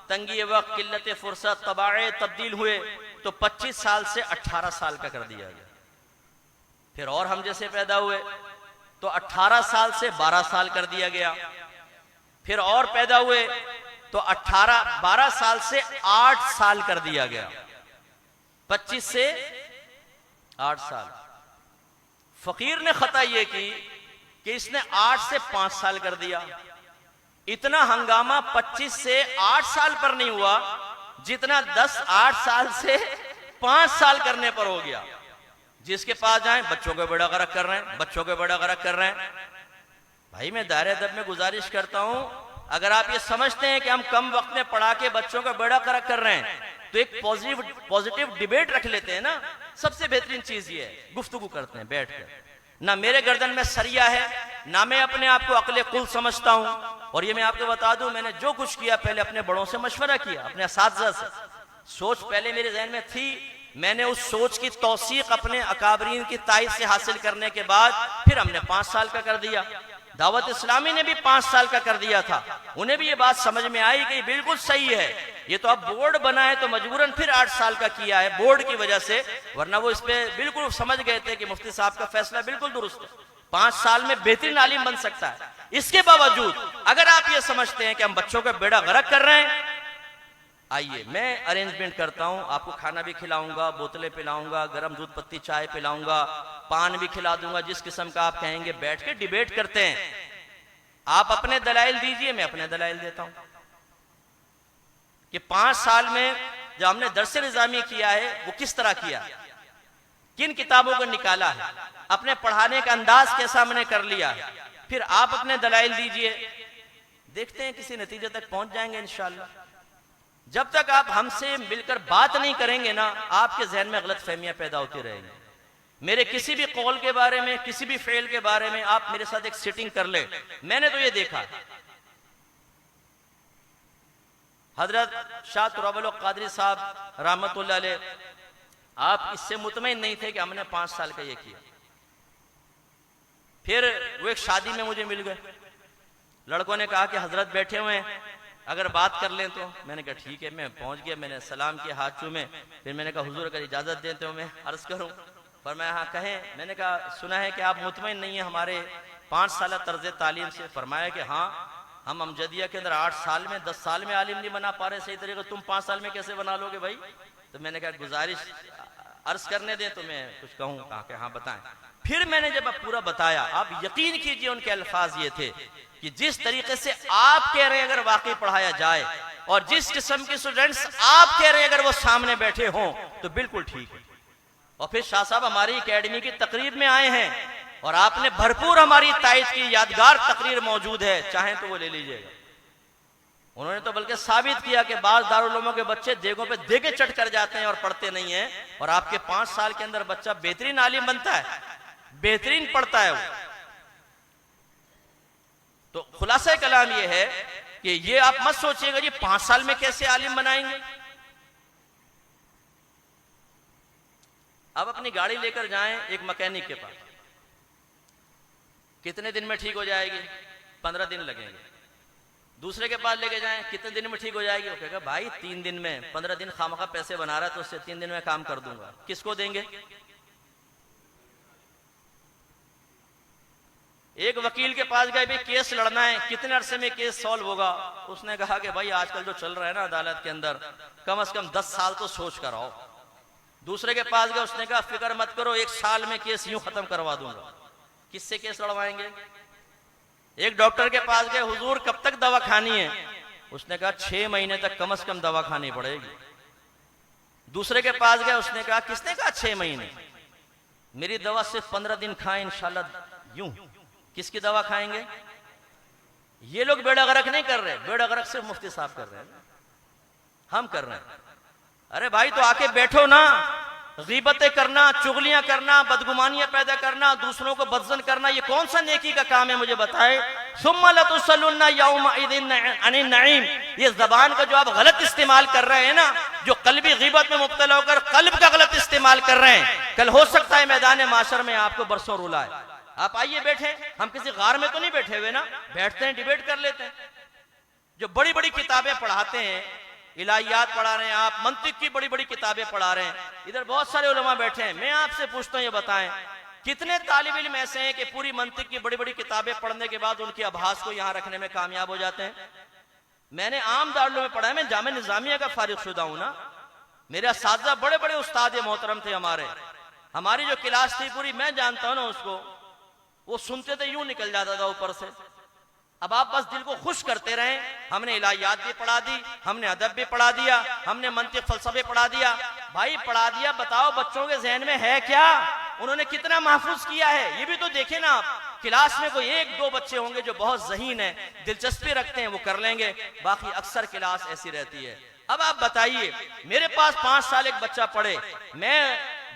तंगी वक्त, किल्लत फुर्सत, तबाए तब्दील हुए, तो 25 साल से 18 साल का कर दिया गया। फिर और हम जैसे पैदा हुए तो 18 साल से 12 साल कर दिया गया। फिर और पैदा हुए तो 12 साल से 8 साल कर दिया गया। 25 से 8 साल। फकीर ने खता यह की कि इसने 8 से 5 साल कर दिया। इतना हंगामा 25 से 8 साल पर नहीं हुआ जितना 8 साल से 5 साल करने पर हो गया। जिसके पास जाए बच्चों को बेड़ा गर्क कर रहे हैं, बच्चों को बेड़ा गर्क कर रहे हैं। भाई मैं दायरे अदब में गुजारिश करता हूं, अगर आप ये समझते हैं कि हम कम वक्त में पढ़ा के बच्चों का बेड़ा गर्क कर रहे हैं तो एक पॉजिटिव डिबेट रख लेते हैं ना। सबसे बेहतरीन चीज ये है, गुफ्तगू करते हैं बैठ कर। ना मेरे गर्दन में सरिया है, ना मैं अपने आप को अक्ले कुल समझता हूं। और ये मैं आपको बता दूं, मैंने जो कुछ किया पहले अपने बड़ों से मशवरा किया, अपने असातिज़ा से। सोच पहले मेरे जहन में थी, मैंने उस सोच की तौसीक अपने अकाबरीन की तायद से हासिल करने के बाद फिर हमने 5 साल का कर दिया। दावत इस्लामी ने भी 5 साल का कर दिया था। उन्हें भी ये बात समझ में आई कि बिल्कुल सही है, ये तो अब बोर्ड बना है तो मजबूरन फिर 8 साल का किया है बोर्ड की वजह से, वरना वो इस पे बिल्कुल समझ गए थे कि मुफ्ती साहब का फैसला बिल्कुल दुरुस्त है, 5 साल में बेहतरीन आलिम बन सकता है। इसके बावजूद अगर आप ये समझते हैं कि हम बच्चों का बेड़ा गर्क कर रहे हैं, आइए मैं अरेंजमेंट करता हूं, आपको खाना भी खिलाऊंगा, बोतलें पिलाऊंगा, गर्म दूध पत्ती चाय पिलाऊंगा, पान भी खिला दूंगा, जिस किस्म का आप कहेंगे। बैठ के डिबेट करते हैं, आप अपने दलाइल दीजिए, मैं अपने दलाइल देता हूं कि 5 साल में जो हमने दर्स निज़ामी किया है वो किस तरह किया, किन किताबों को निकाला है, अपने पढ़ाने का अंदाज कैसा हमने कर लिया है। फिर आप अपने दलाइल दीजिए, देखते हैं किसी नतीजे तक पहुंच जाएंगे इंशाअल्लाह। जब तक आप हमसे मिलकर बात नहीं करेंगे ना, आपके जहन में गलत फहमियां पैदा होती रहेंगी। मेरे किसी भी कौल के बारे में, किसी भी फेल के बारे में आप मेरे साथ एक सिटिंग कर ले। मैंने तो ये देखा, हजरत शाह तुराबुल कादरी साहब रहमतुल्लाह अलैह, आप इससे मुतमईन नहीं थे कि हमने 5 साल का ये किया। फिर वो एक शादी में मुझे मिल गए, लड़कों ने कहा कि हजरत बैठे हुए हैं, अगर बात कर लें तो। मैंने कहा ठीक है। मैं पहुंच गया, मैंने सलाम किया, हाथ चूमे। फिर मैंने कहा हुजूर अगर इजाजत देते हो मैं अर्ज करूं। पर मैं हाँ कहें। मैंने कहा सुना है कि आप मुतमईन नहीं है हमारे 5 साल तर्ज तालीम से। फरमाया कि हाँ, हम अमजदिया के अंदर 8 साल में 10 साल में आलिम नहीं बना पा रहे सही तरीके, तुम 5 साल में कैसे बना लोगे भाई। तो मैंने कहा गुजारिश अर्ज करने दें तो मैं कुछ कहूँ। कहा कि हाँ बताएं। फिर मैंने जब पूरा बताया, आप यकीन कीजिए उनके अल्फाज ये थे कि जिस तरीके से आप कह रहे हैं अगर वाकई पढ़ाया जाए और जिस किस्म के स्टूडेंट्स आप कह रहे हैं अगर वो सामने बैठे हों तो बिल्कुल ठीक है। और फिर शाह साहब हमारी एकेडमी की तकरीर में आए हैं और आपने भरपूर हमारी तायद की यादगार तकरीर मौजूद है, चाहें तो वो ले लीजिएगा। उन्होंने तो बल्कि साबित किया कि बाज़ दारुल उलूम के बच्चे देगों पे देगे चढ़ कर जाते हैं और पढ़ते नहीं है, और आपके 5 साल के अंदर बच्चा बेहतरीन आलिम बनता है, बेहतरीन पढ़ता है वो। तो खुलासा कलाम ये है कि ये आप मत सोचिएगा जी 5 साल में कैसे आलिम बनाएंगे। अब अपनी गाड़ी लेकर जाएं एक मैकेनिक के पास, कितने दिन में ठीक हो जाएगी? 15 दिन लगेंगे। दूसरे के पास लेके जाएं, कितने दिन में ठीक हो जाएगी? वो कहेगा भाई 3 दिन में, 15 दिन खामखा पैसे बना रहा है तो उससे 3 दिन में काम कर दूंगा। किसको देंगे? एक वकील के पास गए, भी केस लड़ना है, कितने अरसे में केस सॉल्व होगा? उसने कहा कि भाई आजकल जो चल रहा है ना अदालत के अंदर, कम से कम 10 साल तो सोच कर आओ। दूसरे के पास गए, उसने कहा फिक्र मत करो, 1 साल में केस यूं खत्म करवा दूंगा। किससे केस लड़वाएंगे? एक डॉक्टर के पास गए, हुजूर कब तक दवा खानी है? उसने कहा 6 महीने तक कम से कम दवा खानी पड़ेगी। दूसरे के पास गए, उसने कहा, किसने कहा 6 महीने? मेरी दवा सिर्फ 15 दिन खाएं इंशाल्लाह। यूं किसकी दवा खाएंगे? ये लोग बेड़ा गर्क नहीं कर रहे, बेड़ा गर्क सिर्फ मुफ्ती साहब कर रहे हैं, हम कर रहे हैं। अरे भाई तो आके बैठो ना, गीबतें करना, चुगलियां करना, बदगुमानियां पैदा करना, दूसरों को बदजन करना, ये कौन सा नेकी का काम है मुझे बताए? सुम्मा लतुसल्लुन्ना यौमइज़िन अनिन नईम। ये जबान का जो आप गलत इस्तेमाल कर रहे हैं ना, जो कल्बी गीबत में मुब्तला होकर कल्ब का गलत इस्तेमाल कर रहे हैं, कल हो सकता है मैदान माशर में आपको बरसों रुलाए। आप आइए बैठे, हम किसी गार में तो नहीं बैठे हुए ना, बैठते हैं डिबेट कर लेते हैं। जो बड़ी बड़ी किताबें पढ़ाते हैं, इलाहियात पढ़ा रहे हैं, आप मंतिक की बड़ी बड़ी किताबें पढ़ा रहे हैं, इधर बहुत सारे उलमा बैठे हैं। मैं आपसे पूछता हूं, ये बताएं कितने तालिब इल्म ऐसे हैं कि पूरी मंतिक की बड़ी बड़ी किताबें पढ़ने के बाद उनके आभास को यहां रखने में कामयाब हो जाते हैं। मैंने आम दारुल में पढ़ा है, मैं जामे निजामिया का फारिग शुदा हूं ना। मेरे असातिज़ा बड़े बड़े उस्ताद मोहतरम थे हमारी जो क्लास थी पूरी, मैं जानता हूं ना उसको, वो सुनते थे यूं निकल जाता था ऊपर से। अब आप बस दिल को खुश करते रहे। हमने इलाहियात भी पढ़ा दी, हमने अदब भी पढ़ा दिया, हमने मंतिक फलसफे पढ़ा दिया। भाई पढ़ा दिया, बताओ बच्चों के जहन में है क्या? उन्होंने कितना महफूज किया है ये भी तो देखे ना आप। क्लास में कोई एक दो बच्चे होंगे जो बहुत ज़हीन है, दिलचस्पी रखते हैं, वो कर लेंगे, बाकी अक्सर क्लास ऐसी रहती है। अब आप बताइए, मेरे पास 5 साल एक बच्चा पढ़े, मैं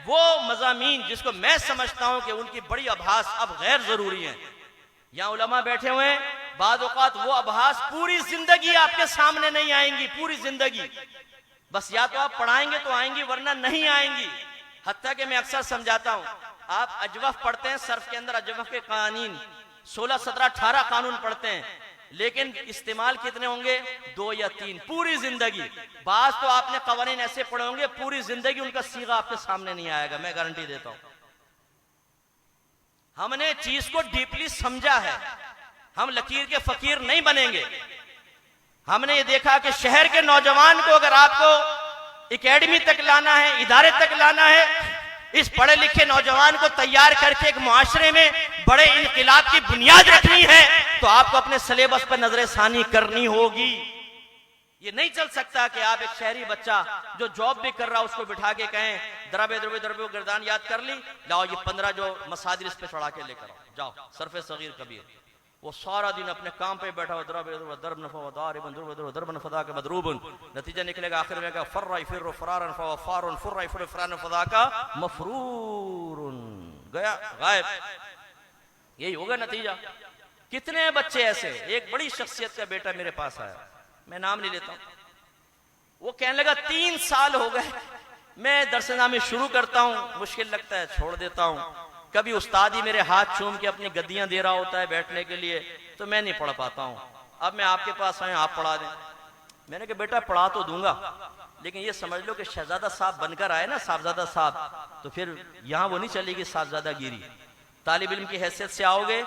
वो मज़ामीन जिसको मैं समझता हूं कि उनकी बड़ी आभास अब गैर जरूरी है, यहाँ उलमा बैठे हुए हैं, बाद औक़ात वो आभास पूरी जिंदगी आपके सामने नहीं आएंगी, पूरी जिंदगी। बस या तो आप पढ़ाएंगे तो आएंगी, वरना नहीं आएंगी। हत्ता कि मैं अक्सर समझाता हूं, आप अजवफ पढ़ते हैं, सर्फ के अंदर अजवफ के कानून 16, 17, 18 कानून पढ़ते हैं, लेकिन इस्तेमाल कितने होंगे? 2 या 3 पूरी जिंदगी। बात तो आपने कवानीन ऐसे पढ़े होंगे पूरी जिंदगी उनका सीगा आपके सामने नहीं आएगा, मैं गारंटी देता हूं। हमने चीज को डीपली समझा है, हम लकीर के फकीर नहीं बनेंगे। हमने ये देखा कि शहर के नौजवान को अगर आपको एकेडमी तक लाना है, इदारे तक लाना है, इस पढ़े लिखे नौजवान को तैयार करके एक मुआशरे में बड़े इनकलाब की बुनियाद रखनी है, तो आपको अपने सिलेबस पर नजर सानी करनी होगी। ये नहीं चल सकता कि आप एक शहरी बच्चा जो जॉब भी कर रहा है उसको बिठा के कहें दरबे दरबे दरबे गर्दान याद कर ली, लाओ ये 15 जो मसादिर इस पे चढ़ा के लेकर आओ, जाओ सरफे सगीर कबीर। वो सारा दिन अपने काम पे बैठा हुआ दरब नफा के मदरूबन, नतीजा निकलेगा आखिर में का फर्राई फिर फरारन फारुन फुर्राई फिर फरारन फदा का मफरूरुन, गया गायब। यही होगा नतीजा। कितने बच्चे ऐसे, एक बड़ी शख्सियत का बेटा मेरे पास आया, मैं नाम नहीं लेता हूं, वो कहने लगा 3 साल हो गए मैं दरसनामे शुरू करता हूं, मुश्किल लगता है छोड़ देता हूं। कभी उस्ताद ही मेरे हाथ चूम के अपनी गद्दियां दे रहा होता है बैठने के लिए, तो मैं नहीं पढ़ पाता हूं। अब मैं आपके पास आया, आप पढ़ा दें। मैंने कहा बेटा पढ़ा तो दूंगा, लेकिन ये समझ लो कि शहजादा साहब बनकर आए ना, साहबजादा साहब, तो फिर यहां वो नहीं चलेगी साहबजादा गिरी। तालिब इल्म की हैसियत से आओगे,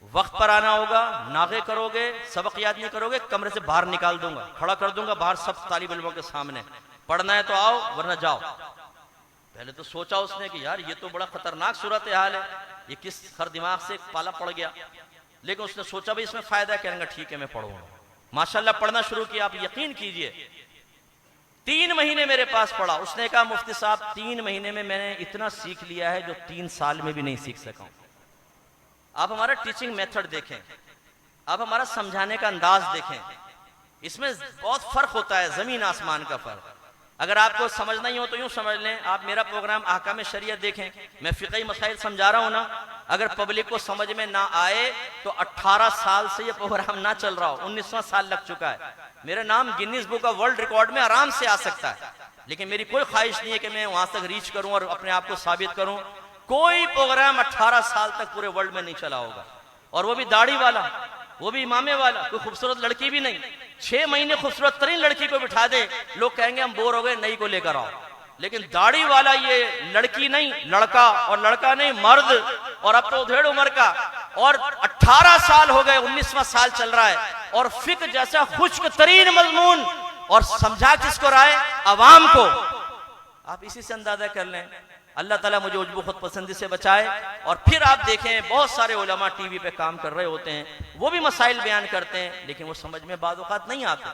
वक्त पर आना होगा, नागे करोगे, सबक याद नहीं करोगे, कमरे से बाहर निकाल दूंगा, खड़ा कर दूंगा बाहर सब तालिब इल्मों के सामने। पढ़ना है तो आओ, वरना जाओ। पहले तो सोचा उसने कि यार ये तो बड़ा खतरनाक सूरत हाल है, ये किस खर दिमाग से पाला पड़ गया। लेकिन उसने सोचा भाई इसमें फायदा, कहेंगे ठीक है मैं पढ़ूंगा। माशाल्लाह पढ़ना शुरू किया। आप यकीन कीजिए 3 महीने मेरे पास पढ़ा। उसने कहा मुफ्ती साहब 3 महीने में मैंने इतना सीख लिया है जो 3 साल में भी नहीं सीख सका। आप हमारा टीचिंग मेथड देखें, आप हमारा समझाने का अंदाज देखें, इसमें बहुत फर्क होता है, जमीन आसमान का फर्क। अगर आपको समझ नहीं हो तो यूं समझ लें, आप मेरा प्रोग्राम अहकाम शरीयत देखें, मैं फिक़ही मसाइल समझा रहा हूं ना, अगर पब्लिक को समझ में ना आए तो 18 साल से ये प्रोग्राम ना चल रहा हो, 19वां साल लग चुका है। मेरा नाम Guinness book of world record में आराम से आ सकता है, लेकिन मेरी कोई ख्वाहिश नहीं है कि मैं वहां तक रीच करूं और अपने आप को साबित करूं। कोई प्रोग्राम 18 साल तक पूरे वर्ल्ड में नहीं चला होगा, और वो भी दाढ़ी वाला, वो भी इमामे वाला, कोई खूबसूरत लड़की भी नहीं। 6 महीने खूबसूरत तरीन लड़की को बिठा दे, लोग कहेंगे हम बोर हो गए, नई को लेकर आओ। लेकिन दाढ़ी वाला ये लड़की नहीं लड़का, और लड़का नहीं मर्द, और अब तो उधेड़ उम्र का, और 18 साल हो गए, 19वां साल चल रहा है, और फिक्र जैसा खुश्क तरीन मजमून, और समझा किसको रहा है? अवाम को। आप इसी से अंदाजा कर लें। अल्लाह ताला मुझे उज्बू खुद पसंदी से बचाए। और फिर आप देखें बहुत सारे उलमा टीवी पे काम कर रहे होते हैं, वो भी मसाइल बयान करते हैं, लेकिन वो समझ में बाद औक़ात नहीं आते,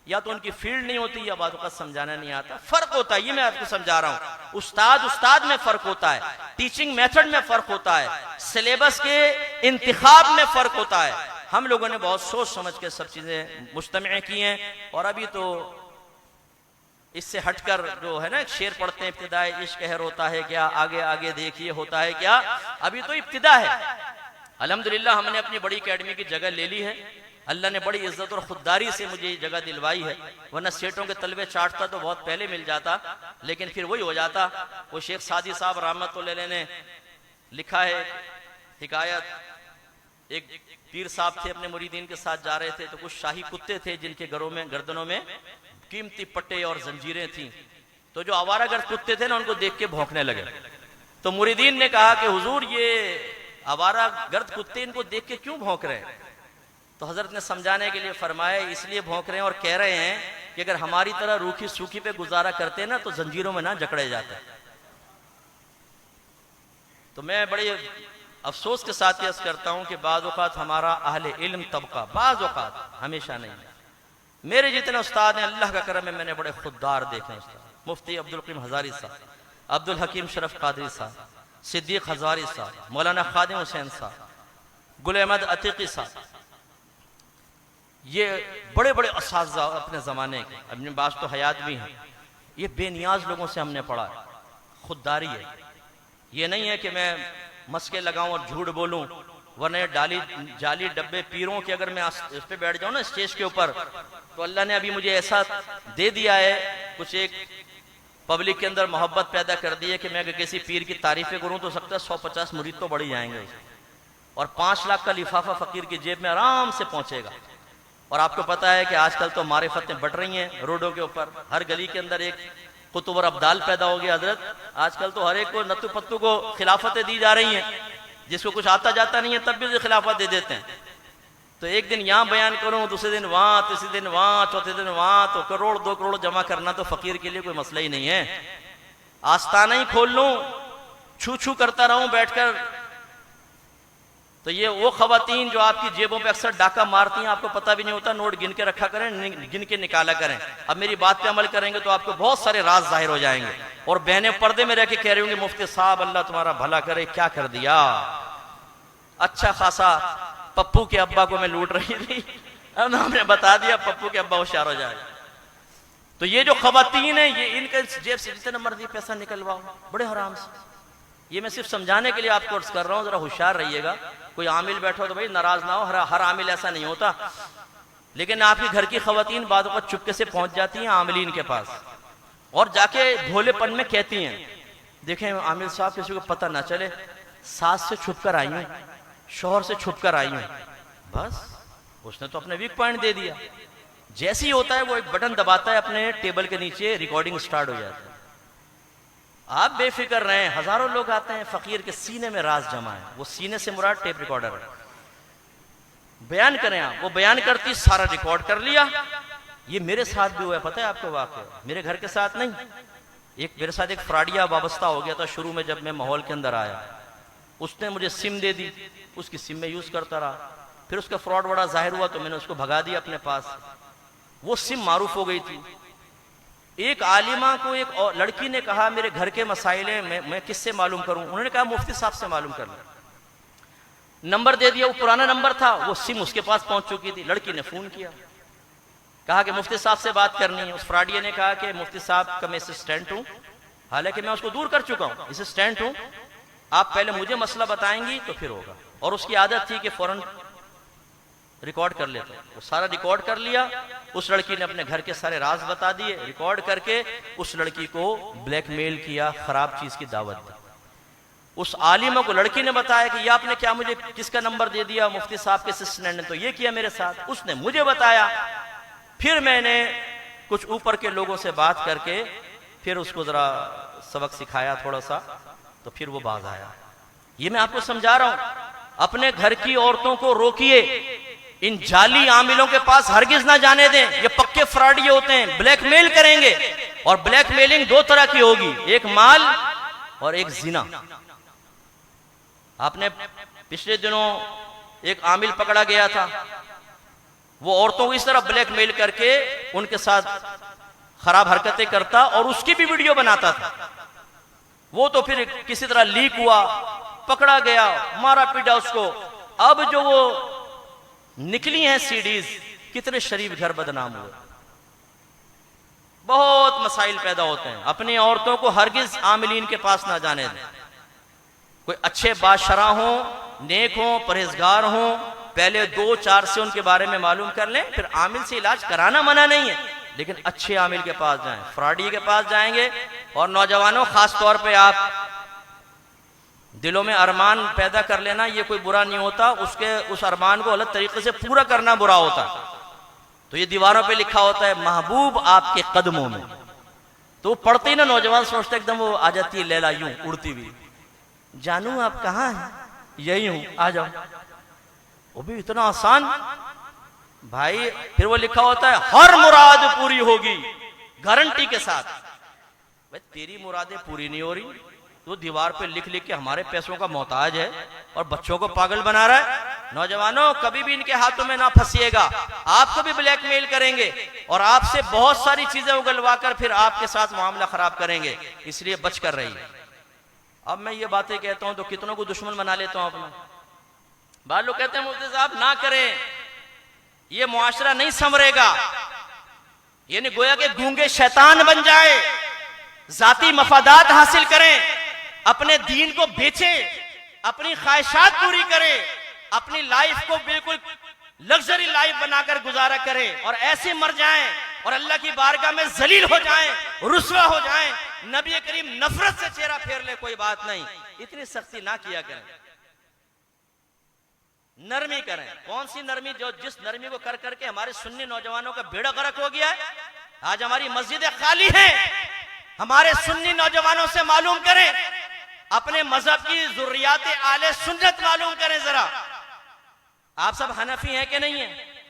या तो उनकी फील्ड नहीं होती या बाद औक़ात समझाना नहीं आता। फर्क होता है, ये मैं आपको समझा रहा हूँ। उस्ताद में फर्क होता है, टीचिंग मेथड में फर्क होता है, सिलेबस के इंतिखाब में फर्क होता है। हम लोगों ने बहुत सोच समझ के सब चीजें मुज्तमअ की हैं। और अभी तो इससे हटकर जो है ना शेर पढ़ते हैं, इब्तिदाए इश्क कहर होता है क्या, आगे आगे देखिए होता है क्या। अभी तो इब्तिदा है। अल्हम्दुलिल्लाह हमने अपनी बड़ी एकेडमी की जगह ले ली है। अल्लाह ने बड़ी इज्जत और खुददारी से मुझे ये जगह दिलवाई है, वरना सेठों के तलबे चाटता तो बहुत पहले मिल जाता, लेकिन फिर वही हो जाता। वो शेख सादी साहब रहमतुल्लाह अलैह ने लिखा है हिकायत, एक पीर साहब थे, अपने मुरीदीन के साथ जा रहे थे, तो कुछ शाही कुत्ते थे जिनके घरों में गर्दनों में कीमती पट्टे और जंजीरें थी। तो जो आवारागर्द कुत्ते थे ना, उनको देख के भौंकने लगे। तो मुरीदीन ने कहा कि हुजूर ये आवारा गर्द कुत्ते इनको देख के क्यों भौंक रहे हैं? तो हजरत ने समझाने के लिए फरमाया इसलिए भौंक रहे हैं और कह रहे हैं कि अगर हमारी तरह रूखी सूखी पे गुजारा करते ना तो जंजीरों में ना जकड़े जाते। तो मैं बड़े अफसोस के साथ अर्ज करता हूं कि बाज़ औक़ात हमारा अहले इल्म तबका, बाज़ औक़ात, हमेशा नहीं, मेरे जितने उस्ताद हैं अल्लाह का करम है मैंने बड़े खुददार देखे उस्ताद, मुफ्ती अब्दुल करीम हज़ारी साहब, अब्दुल हकीम शरफ कादरी साहब, सिद्दीक हज़ारी साहब, मौलाना खादिम हुसैन साहब, गुल अहमद अतीकी साहब, ये बड़े बड़े असातिज़ा अपने ज़माने के, अपने बास तो हयात भी हैं, ये बेनियाज लोगों से हमने पढ़ा है। खुददारी है, ये नहीं है कि मैं मस्के लगाऊं और झूठ बोलूं, वरना जाली डब्बे पीरों के अगर मैं इस पे बैठ जाऊं ना स्टेज के ऊपर, तो अल्लाह ने अभी मुझे ऐसा दे दिया है, कुछ एक पब्लिक के अंदर मोहब्बत पैदा कर दी है कि मैं अगर किसी पीर की तारीफें करूं तो सकता है 150 मुरीद तो बढ़ ही जाएंगे और 5 लाख का लिफाफा फकीर की जेब में आराम से पहुंचेगा। और आपको पता है कि आजकल तो मारिफतें बढ़ रही हैं रोडों के ऊपर, हर गली के अंदर एक कुतुब और अब्दाल पैदा हो गया हजरत। आजकल तो हर एक को नत्तू पत्तू को खिलाफतें दी जा रही हैं, जिसको कुछ आता जाता नहीं है तब भी उसे खिलाफत दे देते हैं। तो एक दिन यहाँ बयान करूं, दूसरे दिन वहां, तीसरे दिन वहां, चौथे दिन वहां, तो करोड़ 2 करोड़ जमा करना तो फकीर के लिए कोई मसला ही नहीं है। आस्ताना ही खोल लूं, छू छू करता रहूं बैठकर, तो ये वो खवातीन जो आपकी जेबों पे अक्सर डाका मारती हैं, आपको पता भी नहीं होता, नोट गिन के रखा करें, गिन के निकाला करें। अब मेरी बात पे अमल करेंगे तो आपको बहुत सारे राज जाहिर हो जाएंगे। और बहनें पर्दे में रह के कह रही होंगी मुफ्ती साहब अल्लाह तुम्हारा भला करे, क्या कर दिया, अच्छा खासा पप्पू के अब्बा को मैं लूट रही थी, अब हमने बता दिया पप्पू के अब्बा होशियार हो जाए। तो ये जो खवातीन है ये इनके जेब से जितना मर्जी पैसा निकलवाओ बड़े हराम से। ये मैं सिर्फ समझाने के लिए आपको अर्ज कर रहा हूं, जरा होशियार रहिएगा। कोई आमिल बैठो तो भाई नाराज ना हो, हर आमिल ऐसा नहीं होता, लेकिन आपके घर की खवातीन बाद वक्त चुपके से पहुंच जाती हैं आमिलीन के पास और जाके भोलेपन में कहती हैं देखें आमिल साहब किसी को पता ना चले, सास से छुप कर आई हूं, शोहर से छुप कर आई हूं। बस उसने तो अपने वीक पॉइंट दे दिया। जैसे ही होता है वो एक बटन दबाता है अपने टेबल के नीचे, रिकॉर्डिंग स्टार्ट हो जाती है। आप बेफिक्र रहें, हजारों लोग आते हैं, फकीर के सीने में राज जमा है, वो सीने से मुराद टेप रिकॉर्डर है। बयान करें आप, वो बयान करती सारा रिकॉर्ड कर लिया। ये मेरे साथ भी हुआ है, पता है आपको वाकया, मेरे घर के साथ नहीं, एक मेरे साथ एक फ्रॉडिया वाबस्ता हो गया था शुरू में जब मैं माहौल के अंदर आया। उसने मुझे सिम दे दी, उसकी सिम में यूज करता रहा, फिर उसका फ्रॉड बड़ा जाहिर हुआ तो मैंने उसको भगा दिया अपने पास। वो सिम मारूफ हो गई थी। एक आलिमा को एक लड़की ने कहा मेरे घर के मसाइल मैं किससे मालूम करूं? उन्होंने कहा मुफ्ती साहब से मालूम कर लो। नंबर दे दिया, वो पुराना नंबर था, वो सिम उसके पास पहुंच चुकी थी। लड़की ने फोन किया, कहा कि मुफ्ती साहब से बात करनी है। उस फ्रॉडिया ने कहा कि मुफ्ती साहब का मैं असिस्टेंट हूं, हालांकि मैं उसको दूर कर चुका हूं, असिस्टेंट हूं, आप पहले मुझे मसला बताएंगी तो फिर होगा। और उसकी आदत थी कि फौरन रिकॉर्ड कर लेता। वो सारा रिकॉर्ड कर लिया। उस लड़की ने अपने घर के सारे राज बता दिए, रिकॉर्ड करके उस लड़की को ब्लैकमेल किया, खराब चीज की दावत दी। उस आलिमा को लड़की ने बताया कि ये आपने क्या मुझे किसका नंबर दे दिया? मुफ्ती साहब के असिस्टेंट ने तो ये किया मेरे साथ। उसने मुझे बताया, फिर मैंने कुछ ऊपर के लोगों से बात करके फिर उसको जरा सबक सिखाया थोड़ा सा, तो फिर वो बाज आया। ये मैं आपको समझा रहा हूं, अपने घर की औरतों को रोकिए, इन जाली आमिलों के पास हरगिज ना जाने दें। ये पक्के फ्रॉड ये होते हैं, ब्लैकमेल करेंगे। और ब्लैकमेलिंग 2 तरह की होगी, एक माल और एक जिना। आपने पिछले दिनों एक आमिल पकड़ा गया था, वो औरतों को इस तरह ब्लैकमेल करके उनके साथ खराब हरकतें करता और उसकी भी वीडियो बनाता था। वो तो फिर किसी तरह लीक हुआ, पकड़ा गया, मारा पीटा उसको। अब जो वो निकली हैं सीडीज, कितने शरीफ घर बदनाम हुए। बहुत मसाइल पैदा होते हैं। अपनी औरतों को हरगिज आमिलीन के पास ना जाने दें। कोई अच्छे बादशरा हो, नेक हो, परहेजगार हो, पहले 2-4 से उनके बारे में मालूम कर लें, फिर आमिल से इलाज कराना मना नहीं है, लेकिन अच्छे आमिल के पास जाएं। फ्रॉडी के पास जाएंगे। और नौजवानों, खास तौर पे आप दिलों में अरमान पैदा कर लेना, ये कोई बुरा नहीं होता, उस अरमान को गलत तरीके से पूरा करना बुरा होता। तो ये दीवारों पे लिखा होता है महबूब आपके कदमों में, तो वो पढ़ते ही ना नौजवान सोचते एकदम वो आ जाती है लैला यूं उड़ती हुई, जानू आप कहाँ हैं? यही हूं, आ जाओ। वो भी इतना आसान भाई। फिर वो लिखा होता है हर मुराद पूरी होगी, गारंटी के साथ। भाई तेरी मुरादें पूरी नहीं हो रही, तो दीवार पे लिख लिख के हमारे पैसों का मोहताज है और बच्चों को पागल बना रहा है। नौजवानों, कभी भी इनके हाथों में ना फंसिएगा, आपको भी ब्लैकमेल करेंगे और आपसे बहुत सारी चीजें उगलवा कर फिर आपके साथ मामला खराब करेंगे, इसलिए बच कर रहिए। अब मैं ये बातें कहता हूं तो कितनों को दुश्मन बना लेता हूं अपना। बाद लोग कहते हैं मुफ्ती साहब ना करें, ये मुआशरा नहीं संवरेगा, यानी गोया के गूंगे शैतान बन जाए, जाती मफादात हासिल करें, अपने दीन को बेचें, अपनी ख्वाहिशात पूरी करें, अपनी लाइफ को बिल्कुल लग्जरी लाइफ बनाकर गुजारा करें और ऐसे मर जाएं और अल्लाह की बारगाह में जलील हो जाएं, रुस्वा हो जाएं, नबी करीम नफरत से चेहरा फेर ले, कोई बात नहीं। इतनी सख्ती ना किया करें, नरमी करें। कौन सी नरमी? जो जिस नरमी को कर करके हमारे सुन्नी नौजवानों का बेड़ा गर्क हो गया है। आज हमारी मस्जिदें खाली हैं, हमारे सुन्नी नौजवानों से मालूम करें, अपने मजहब की जुर्रियात आले सुन्नत मालूम करें जरा। आप सब हनफी हैं कि नहीं है?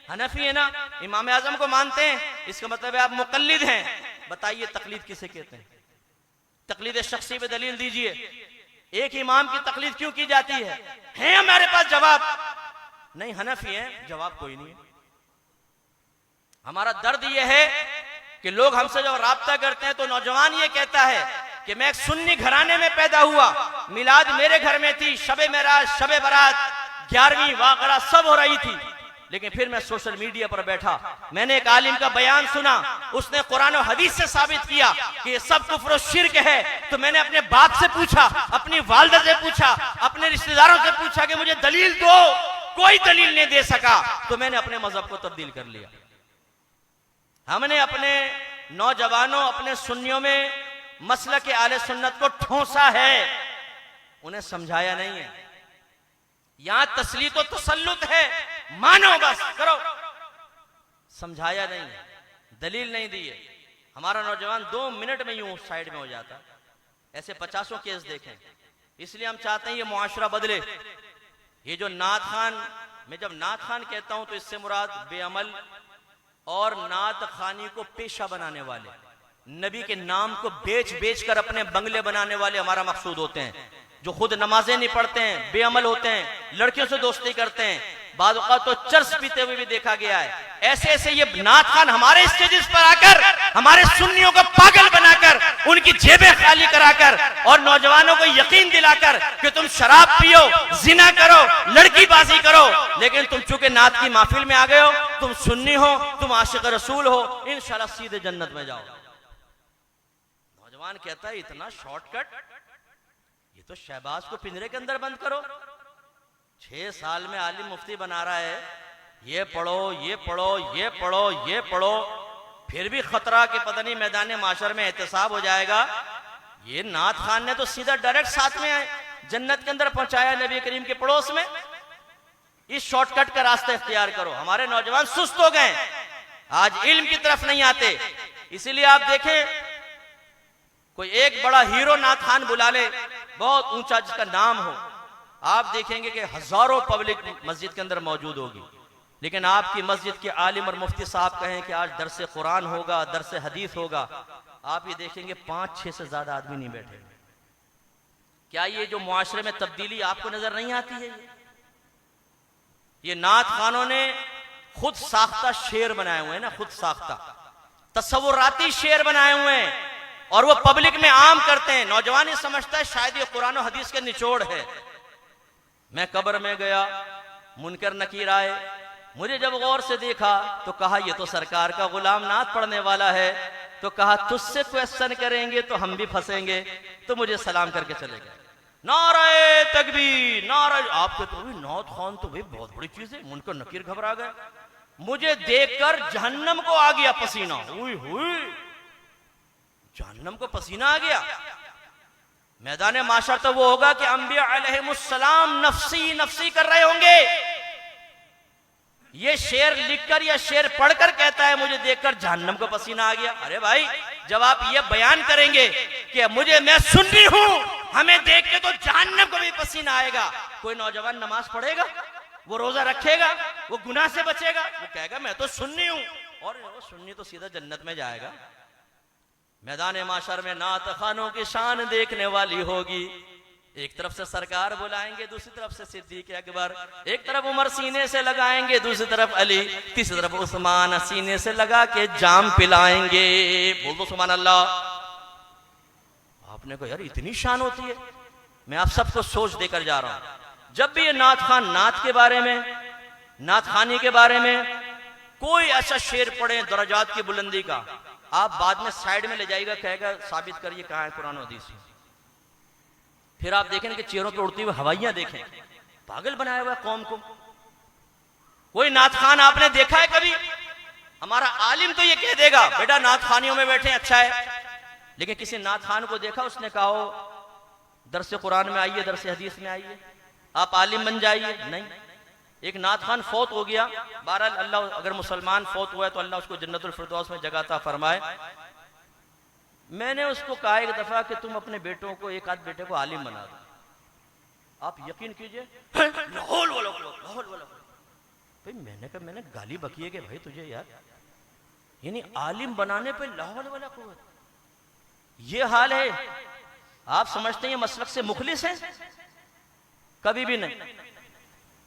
हनफी है ना, इमाम आजम को मानते हैं, इसका मतलब है आप मुकल्लिद हैं। बताइए तकलीद किसे कहते हैं? तकलीद शख्सी पे दलील दीजिए। एक इमाम की तकलीद क्यों की जाती है हमारे पास जवाब नहीं। हनफी है, जवाब कोई नहीं है। हमारा दर्द यह है कि लोग हमसे जब राब्ता करते हैं तो नौजवान ये कहता है कि मैं एक सुन्नी घराने में पैदा हुआ, मिलाद मेरे घर में थी, शबे मेराज, शबे बारात, 11वीं वाक़रा सब हो रही थी, लेकिन फिर मैं सोशल मीडिया पर बैठा, मैंने एक आलिम का बयान सुना, उसने कुरान और हदीस से साबित किया कि ये सब कुफ्र और शिर्क है। तो मैंने अपने बाप से पूछा, अपनी वालिदा से पूछा, अपने रिश्तेदारों से पूछा कि मुझे दलील दो, कोई दलील नहीं दे सका, तो मैंने अपने मजहब को तब्दील कर लिया। हमने अपने नौजवानों, अपने सुन्नियों में मसलक आले सुन्नत को ठोंसा है, उन्हें समझाया नहीं है। यहां तसलीत और तसल्लुत है, मानो बस करो, समझाया नहीं, दलील नहीं दी है। हमारा नौजवान 2 मिनट में यूं साइड में हो जाता। ऐसे 50 केस देखें। इसलिए हम चाहते हैं ये मुआशरा बदले। ये जो नात खान, मैं जब नात खान कहता हूं तो इससे मुराद बेअमल और नात खानी को पेशा बनाने वाले, नबी के नाम को बेच बेच कर अपने बंगले बनाने वाले हमारा मकसूद होते हैं। जो खुद नमाजें नहीं पढ़ते हैं, बेअमल होते हैं, लड़कियों से दोस्ती करते हैं, बाद औक़ात तो चर्स पीते हुए भी देखा गया है। ऐसे ऐसे ये नात खान हमारे स्टेजेस पर आकर हमारे सुन्नियों को पागल बनाकर, उनकी जेबें खाली कराकर और नौजवानों को यकीन दिलाकर कि तुम शराब पियो, जिना करो, लड़कीबाजी करो, लेकिन तुम चूंकि नात की महफिल में आ गए हो, तुम सुन्नी हो, तुम आशिक रसूल हो, इंशाल्लाह सीधे जन्नत में जाओ। नौजवान कहता है इतना शॉर्टकट, ये तो शहबाज को पिंजरे के अंदर बंद करो। 6 साल में आलिम मुफ्ती बना रहा है, ये पढ़ो, ये पढ़ो, ये पढ़ो, ये पढ़ो, फिर भी खतरा कि पता नहीं मैदान माशर में एहतसाब हो जाएगा। ये नात खान ने तो सीधा डायरेक्ट साथ में जन्नत के अंदर पहुंचाया नबी करीम के पड़ोस में। इस शॉर्टकट का रास्ता इख्तियार करो। हमारे नौजवान सुस्त हो गए, आज इल्म की तरफ नहीं आते। इसीलिए आप देखें, कोई एक बड़ा हीरो नात खान बुला ले, बहुत ऊंचा जिसका नाम हो, आप देखेंगे कि हजारों पब्लिक मस्जिद के अंदर मौजूद होगी, लेकिन आपकी मस्जिद के आलिम और मुफ्ती साहब कहें कि आज दरस कुरान होगा, दरस हदीस होगा, आप ये देखेंगे 5-6 से ज्यादा आदमी नहीं बैठे। क्या ये जो मुआशरे में तब्दीली आपको नजर नहीं आती है? ये नात खानों ने खुद साख्ता शेर बनाए हुए हैं ना, खुद साख्ता तस्वुराती शेर बनाए हुए हैं और वो पब्लिक में आम करते हैं। नौजवान ये समझता है शायद ये कुरान और हदीस के निचोड़ है। मैं कब्र में गया, मुनकर नकीर आए, मुझे जब गौर से देखा तो कहा ये तो सरकार का गुलाम नात पढ़ने वाला है, तो कहा तुझसे क्वेश्चन करेंगे तो हम भी फंसेंगे, तो मुझे सलाम करके चले गए। नारे तकबीर, नारे, आपके तो भी नात खान तो भाई बहुत बड़ी चीज है। मुनकर नकीर घबरा गए, मुझे देखकर जहन्नम को आ गया पसीना। हुई हुई, जहन्नम को पसीना आ गया। मैदान माशर तो वो होगा कि अंबिया अलैहिमुस्सलाम नफ्सी नफ्सी कर रहे होंगे। ये शेर लिखकर या शेर पढ़कर कहता है मुझे देखकर जहन्नम को पसीना आ गया। अरे भाई, जब आप ये बयान करेंगे कि मैं सुन्नी हूं हमें देख के तो जहन्नम को भी पसीना आएगा। कोई नौजवान नमाज पढ़ेगा, वो रोजा रखेगा, वो गुनाह से बचेगा, वो कहेगा मैं तो सुन्नी हूं, और वो सुन्नी तो सीधा जन्नत में जाएगा। मैदान माशर में नात खानों की शान देखने वाली होगी। एक तरफ से सरकार बुलाएंगे, दूसरी तरफ से सिद्दीक अकबर, एक तरफ उमर सीने से लगाएंगे, दूसरी तरफ अली, तीसरी तरफ उस्मान सीने से लगा के जाम पिलाएंगे। बोल दो सुभान अल्लाह। आपने कहा यार इतनी शान होती है। मैं आप सबको सोच देकर जा रहा हूं, जब भी ये नात खान नात के बारे में, नात खानी के बारे में कोई ऐसा शेर पढ़े दरजात की बुलंदी का, आप बाद में साइड में ले जाइएगा, कहेगा साबित करिए कहां है कुरान और हदीस। फिर आप देखेंगे कि चेहरों पे उड़ती हुई हवाइयां देखें, पागल बनाया हुआ कौम को। कोई नात खान आपने देखा है कभी? हमारा आलिम तो ये कह देगा बेटा नात खानियों में बैठे अच्छा है, लेकिन किसी नात खान को देखा उसने कहा हो दरस कुरान में आइए, दरस हदीस में आइए, आप आलिम बन जाइए? नहीं। एक नात खान फौत हो गया, बहरहाल अल्लाह, अगर मुसलमान फौत हुआ है तो अल्लाह उसको जन्नतुल फिरदौस में जगह अता फरमाए। मैंने उसको कहा एक दफा कि तुम अपने बेटों को, एक आध बेटे को आलिम बना दो। आप यकीन कीजिए लाहौल वाला भाई, मैंने कहा मैंने गाली बकी है कि भाई तुझे यार, यानी आलिम बनाने पे लाहौल वाला कुव्वत, ये हाल है। आप समझते हैं ये मसलक से मुखलिस है? कभी भी नहीं।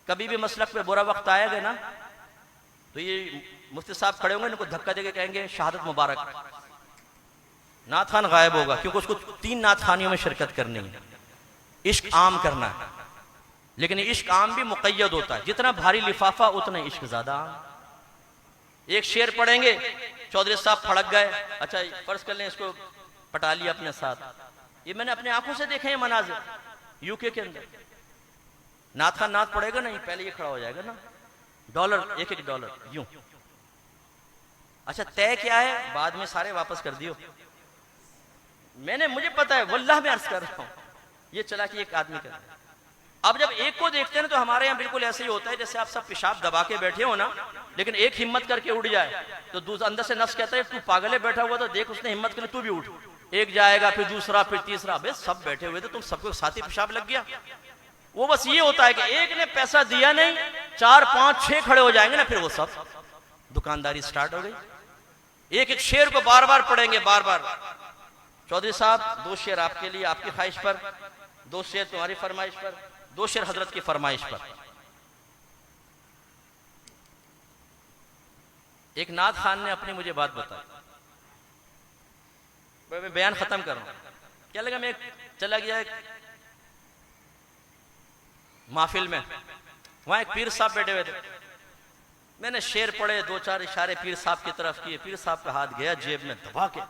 कभी भी मसलक पे बुरा वक्त आएगा ना तो ये मुफ्ती साहब खड़े होंगे, इनको धक्का देके कहेंगे शहादत मुबारक, नात खान गायब होगा, क्योंकि उसको 3 नात खानियों में शिरकत करनी है, इश्क आम करना है। लेकिन इश्क आम भी मुक़य्यद होता है, जितना भारी लिफाफा उतना इश्क ज्यादा आम। एक शेर पढ़ेंगे, चौधरी साहब फड़क गए, अच्छा फर्ज कर लें इसको पटा लिया अपने साथ। ये मैंने अपने आंखों से देखे हैं मनाजिर यूके के अंदर। नात खान नात पड़ेगा नहीं, पहले ये खड़ा हो जाएगा ना, डॉलर, $1 डॉलर यूं। अच्छा तय क्या है, बाद में सारे वापस कर दियो। मुझे पता है, वल्लाह मैं अर्ज कर रहा हूं, ये चला कि एक आदमी कर। अब जब एक को देखते हैं तो हमारे यहाँ बिल्कुल ऐसे ही होता है जैसे आप सब पेशाब दबा के बैठे हो ना, लेकिन एक हिम्मत करके उठ जाए तो दूसरा अंदर से नफ्स कहता है तू पागले बैठा हुआ तो देख उसने हिम्मत करी, तू भी उठ। एक जाएगा, फिर दूसरा, फिर तीसरा, बे सब बैठे हुए थे, तुम सबको साथ ही पेशाब लग गया। वो बस ये होता है कि एक ने पैसा दिया नहीं, 4, 5, 6 खड़े हो जाएंगे ना, फिर वो सब दुकानदारी स्टार्ट हो गई। एक एक शेर को बार बार पढ़ेंगे, बार बार। चौधरी साहब 2 शेर आपके लिए, आपकी ख्वाहिश पर, 2 शेर तुम्हारी फरमाइश पर, 2 शेर हजरत की फरमाइश पर। एक नात खान ने अपनी मुझे बात बताई, मैं बयान खत्म कर रहा हूं। क्या लगा, मैं चला गया महफिल में, वहां एक पीर साहब बैठे हुए थे। मैंने शेर पढ़े, 2-4 इशारे पीर साहब की तरफ किए, पीर साहब का हाथ गया जेब में, दबा के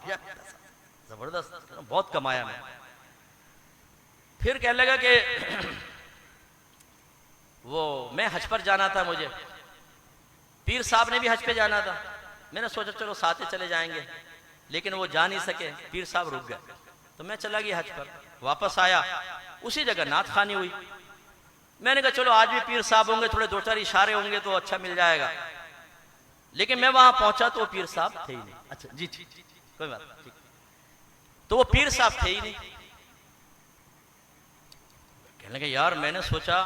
जबरदस्त, बहुत कमाया मैं। फिर कहने लगा कि वो मैं हज पर जाना था मुझे, पीर साहब ने भी हज पे जाना था। मैंने सोचा चलो साथ ही चले जाएंगे, लेकिन वो जा नहीं सके, पीर साहब रुक गए, तो मैं चला गया हज पर। वापस आया, उसी जगह नात खानी हुई। मैंने कहा चलो आज भी पीर साहब होंगे, थोड़े 2-4 इशारे होंगे तो अच्छा मिल जाएगा। लेकिन मैं वहां पहुंचा तो वो पीर साहब थे ही नहीं। अच्छा जी कोई बात नहीं, तो वो पीर साहब थे ही नहीं। कहने लगे यार मैंने सोचा,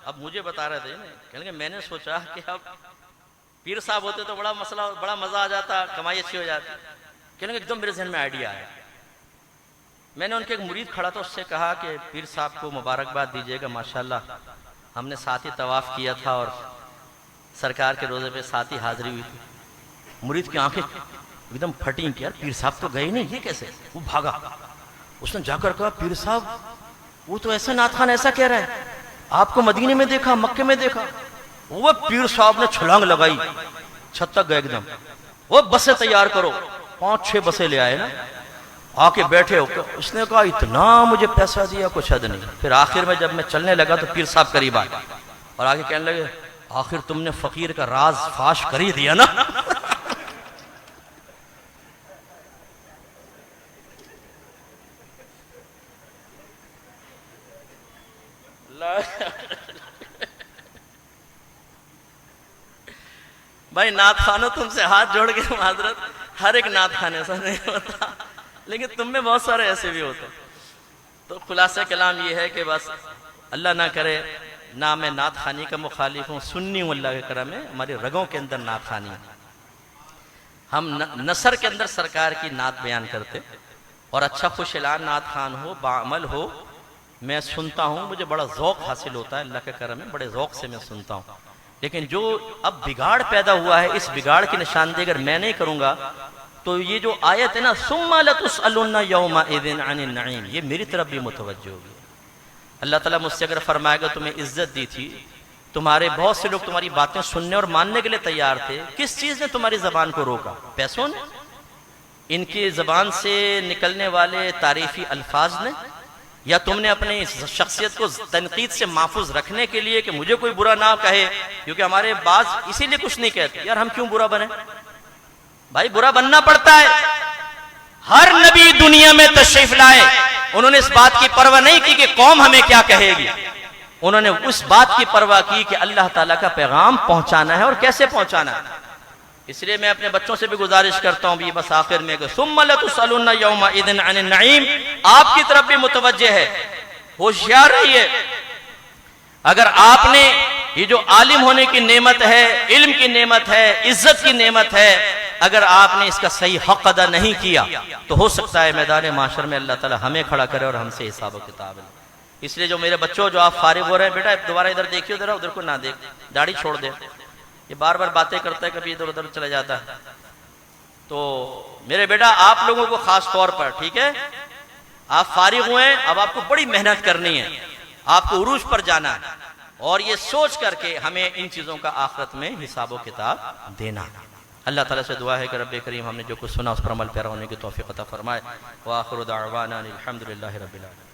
अब मुझे बता रहे थे, कहने लगे मैंने सोचा कि अब पीर साहब होते तो बड़ा मसला, बड़ा मजा आ जाता, कमाई अच्छी हो जाती। कहने लगे एकदम मेरे जहन में आइडिया आया। मैंने उनके एक मुरीद खड़ा था, उससे कहा कि पीर साहब को मुबारकबाद दीजिएगा, माशाल्लाह हमने साथ ही तवाफ किया था और सरकार के रोजे पे साथ ही हाजिरी हुई थी। मुरीद की आंखें एकदम फटी कि यार पीर साहब तो गए नहीं, ये कैसे? वो भागा, उसने जाकर कहा पीर साहब वो तो ऐसा नात खान ऐसा कह रहा है, आपको मदीने में देखा, मक्के में देखा। वो पीर साहब ने छलांग लगाई, छत तक गए एकदम। वो बसें तैयार करो, 5-6 बसें ले आए ना, आके बैठे हो। उसने कहा इतना मुझे पैसा दिया कुछ हद नहीं। फिर आखिर में जब मैं चलने लगा तो पीर साहब करीब आए और आगे कहने लगे आखिर तुमने फकीर का राज फाश कर ही दिया ना। भाई नात खानो तुमसे हाथ जोड़ के माजरत, हर एक नात खान ऐसा नहीं होता, लेकिन तुम में बहुत सारे ऐसे भी होते। तो खुलासा कलाम ये है कि बस अल्लाह ना करे, ना मैं नात खानी का मुखालिफ हूँ, सुन्नी हूँ, अल्लाह के करम में हमारी रगों के अंदर नात खानी है। हम नसर के अंदर सरकार की नात बयान करते और अच्छा खुशलान नात खान हो, बाअमल हो, मैं सुनता हूँ, मुझे बड़ा ज़ौक़ हासिल होता है, अल्लाह के करम में बड़े ज़ौक़ से मैं सुनता हूँ। लेकिन जो अब बिगाड़ पैदा हुआ है, इस बिगाड़ की निशानदेही अगर मैं नहीं करूँगा तो ये जो आयत है ना, सुम्मा लतुसअलुन्ना यौमइज़िन अनिन नईम, ये मेरी तरफ भी मुतवज्जो होगी। अल्लाह ताला मुझसे अगर फरमाएगा तुम्हें इज्जत दी थी, तुम्हारे बहुत से लोग तुम्हारी बातें सुनने और मानने के लिए तैयार थे, किस चीज़ ने तुम्हारी ज़बान को रोका? पैसों ने? इनकी ज़बान से निकलने वाले तारीफ़ी अल्फाज ने? या तुमने अपनी शख्सियत को तनकीद से महफूज रखने के लिए कि मुझे कोई बुरा ना कहे, क्योंकि हमारे बाज इसीलिए कुछ नहीं कहते, यार हम क्यों बुरा बने? भाई बुरा बनना पड़ता है। हर नबी दुनिया में तशरीफ लाए, उन्होंने इस बात की परवाह नहीं की कि कौम हमें क्या कहेगी, उन्होंने उस बात की परवाह की कि अल्लाह ताला का पैगाम पहुंचाना है और कैसे पहुंचाना है। इसलिए मैं अपने बच्चों से भी गुजारिश करता हूं, भी बस आखिर में, सुम्मा लतुसअलुन्ना यौमइज़िन अनिन नईम, आपकी तरफ भी मुतवज्जे है, होशियार रहिए। अगर आपने ये जो आलिम होने की नेमत है, इल्म की नेमत है, इज्जत की नेमत है, अगर आपने इसका सही हक अदा नहीं किया तो हो सकता है मैदान माशर में अल्लाह ताला हमें खड़ा करे और हमसे हिसाब किताब है। इसलिए जो मेरे बच्चों, जो आप फारिग हो रहे हैं, बेटा दोबारा इधर देखिए, जरा उधर को ना देख, दाढ़ी छोड़ दे, ये बार बार बातें करता है, कभी इधर उधर चला जाता है। तो मेरे बेटा आप लोगों को खास तौर पर, ठीक है, आप फारिग हुए, अब आपको बड़ी मेहनत करनी है, आपको उरूज पर जाना है और ये सोच करके हमें इन चीजों का आखिरत में हिसाब किताब देना। अल्लाह ताला से दुआ है कि रब्बे करीम हमने जो कुछ सुना उस पर अमल पैरा होने की तौफीक अता फरमाए। व आखिरु दाअवाना अनिल हम्दुलिल्लाहि रब्बिल आलमीन।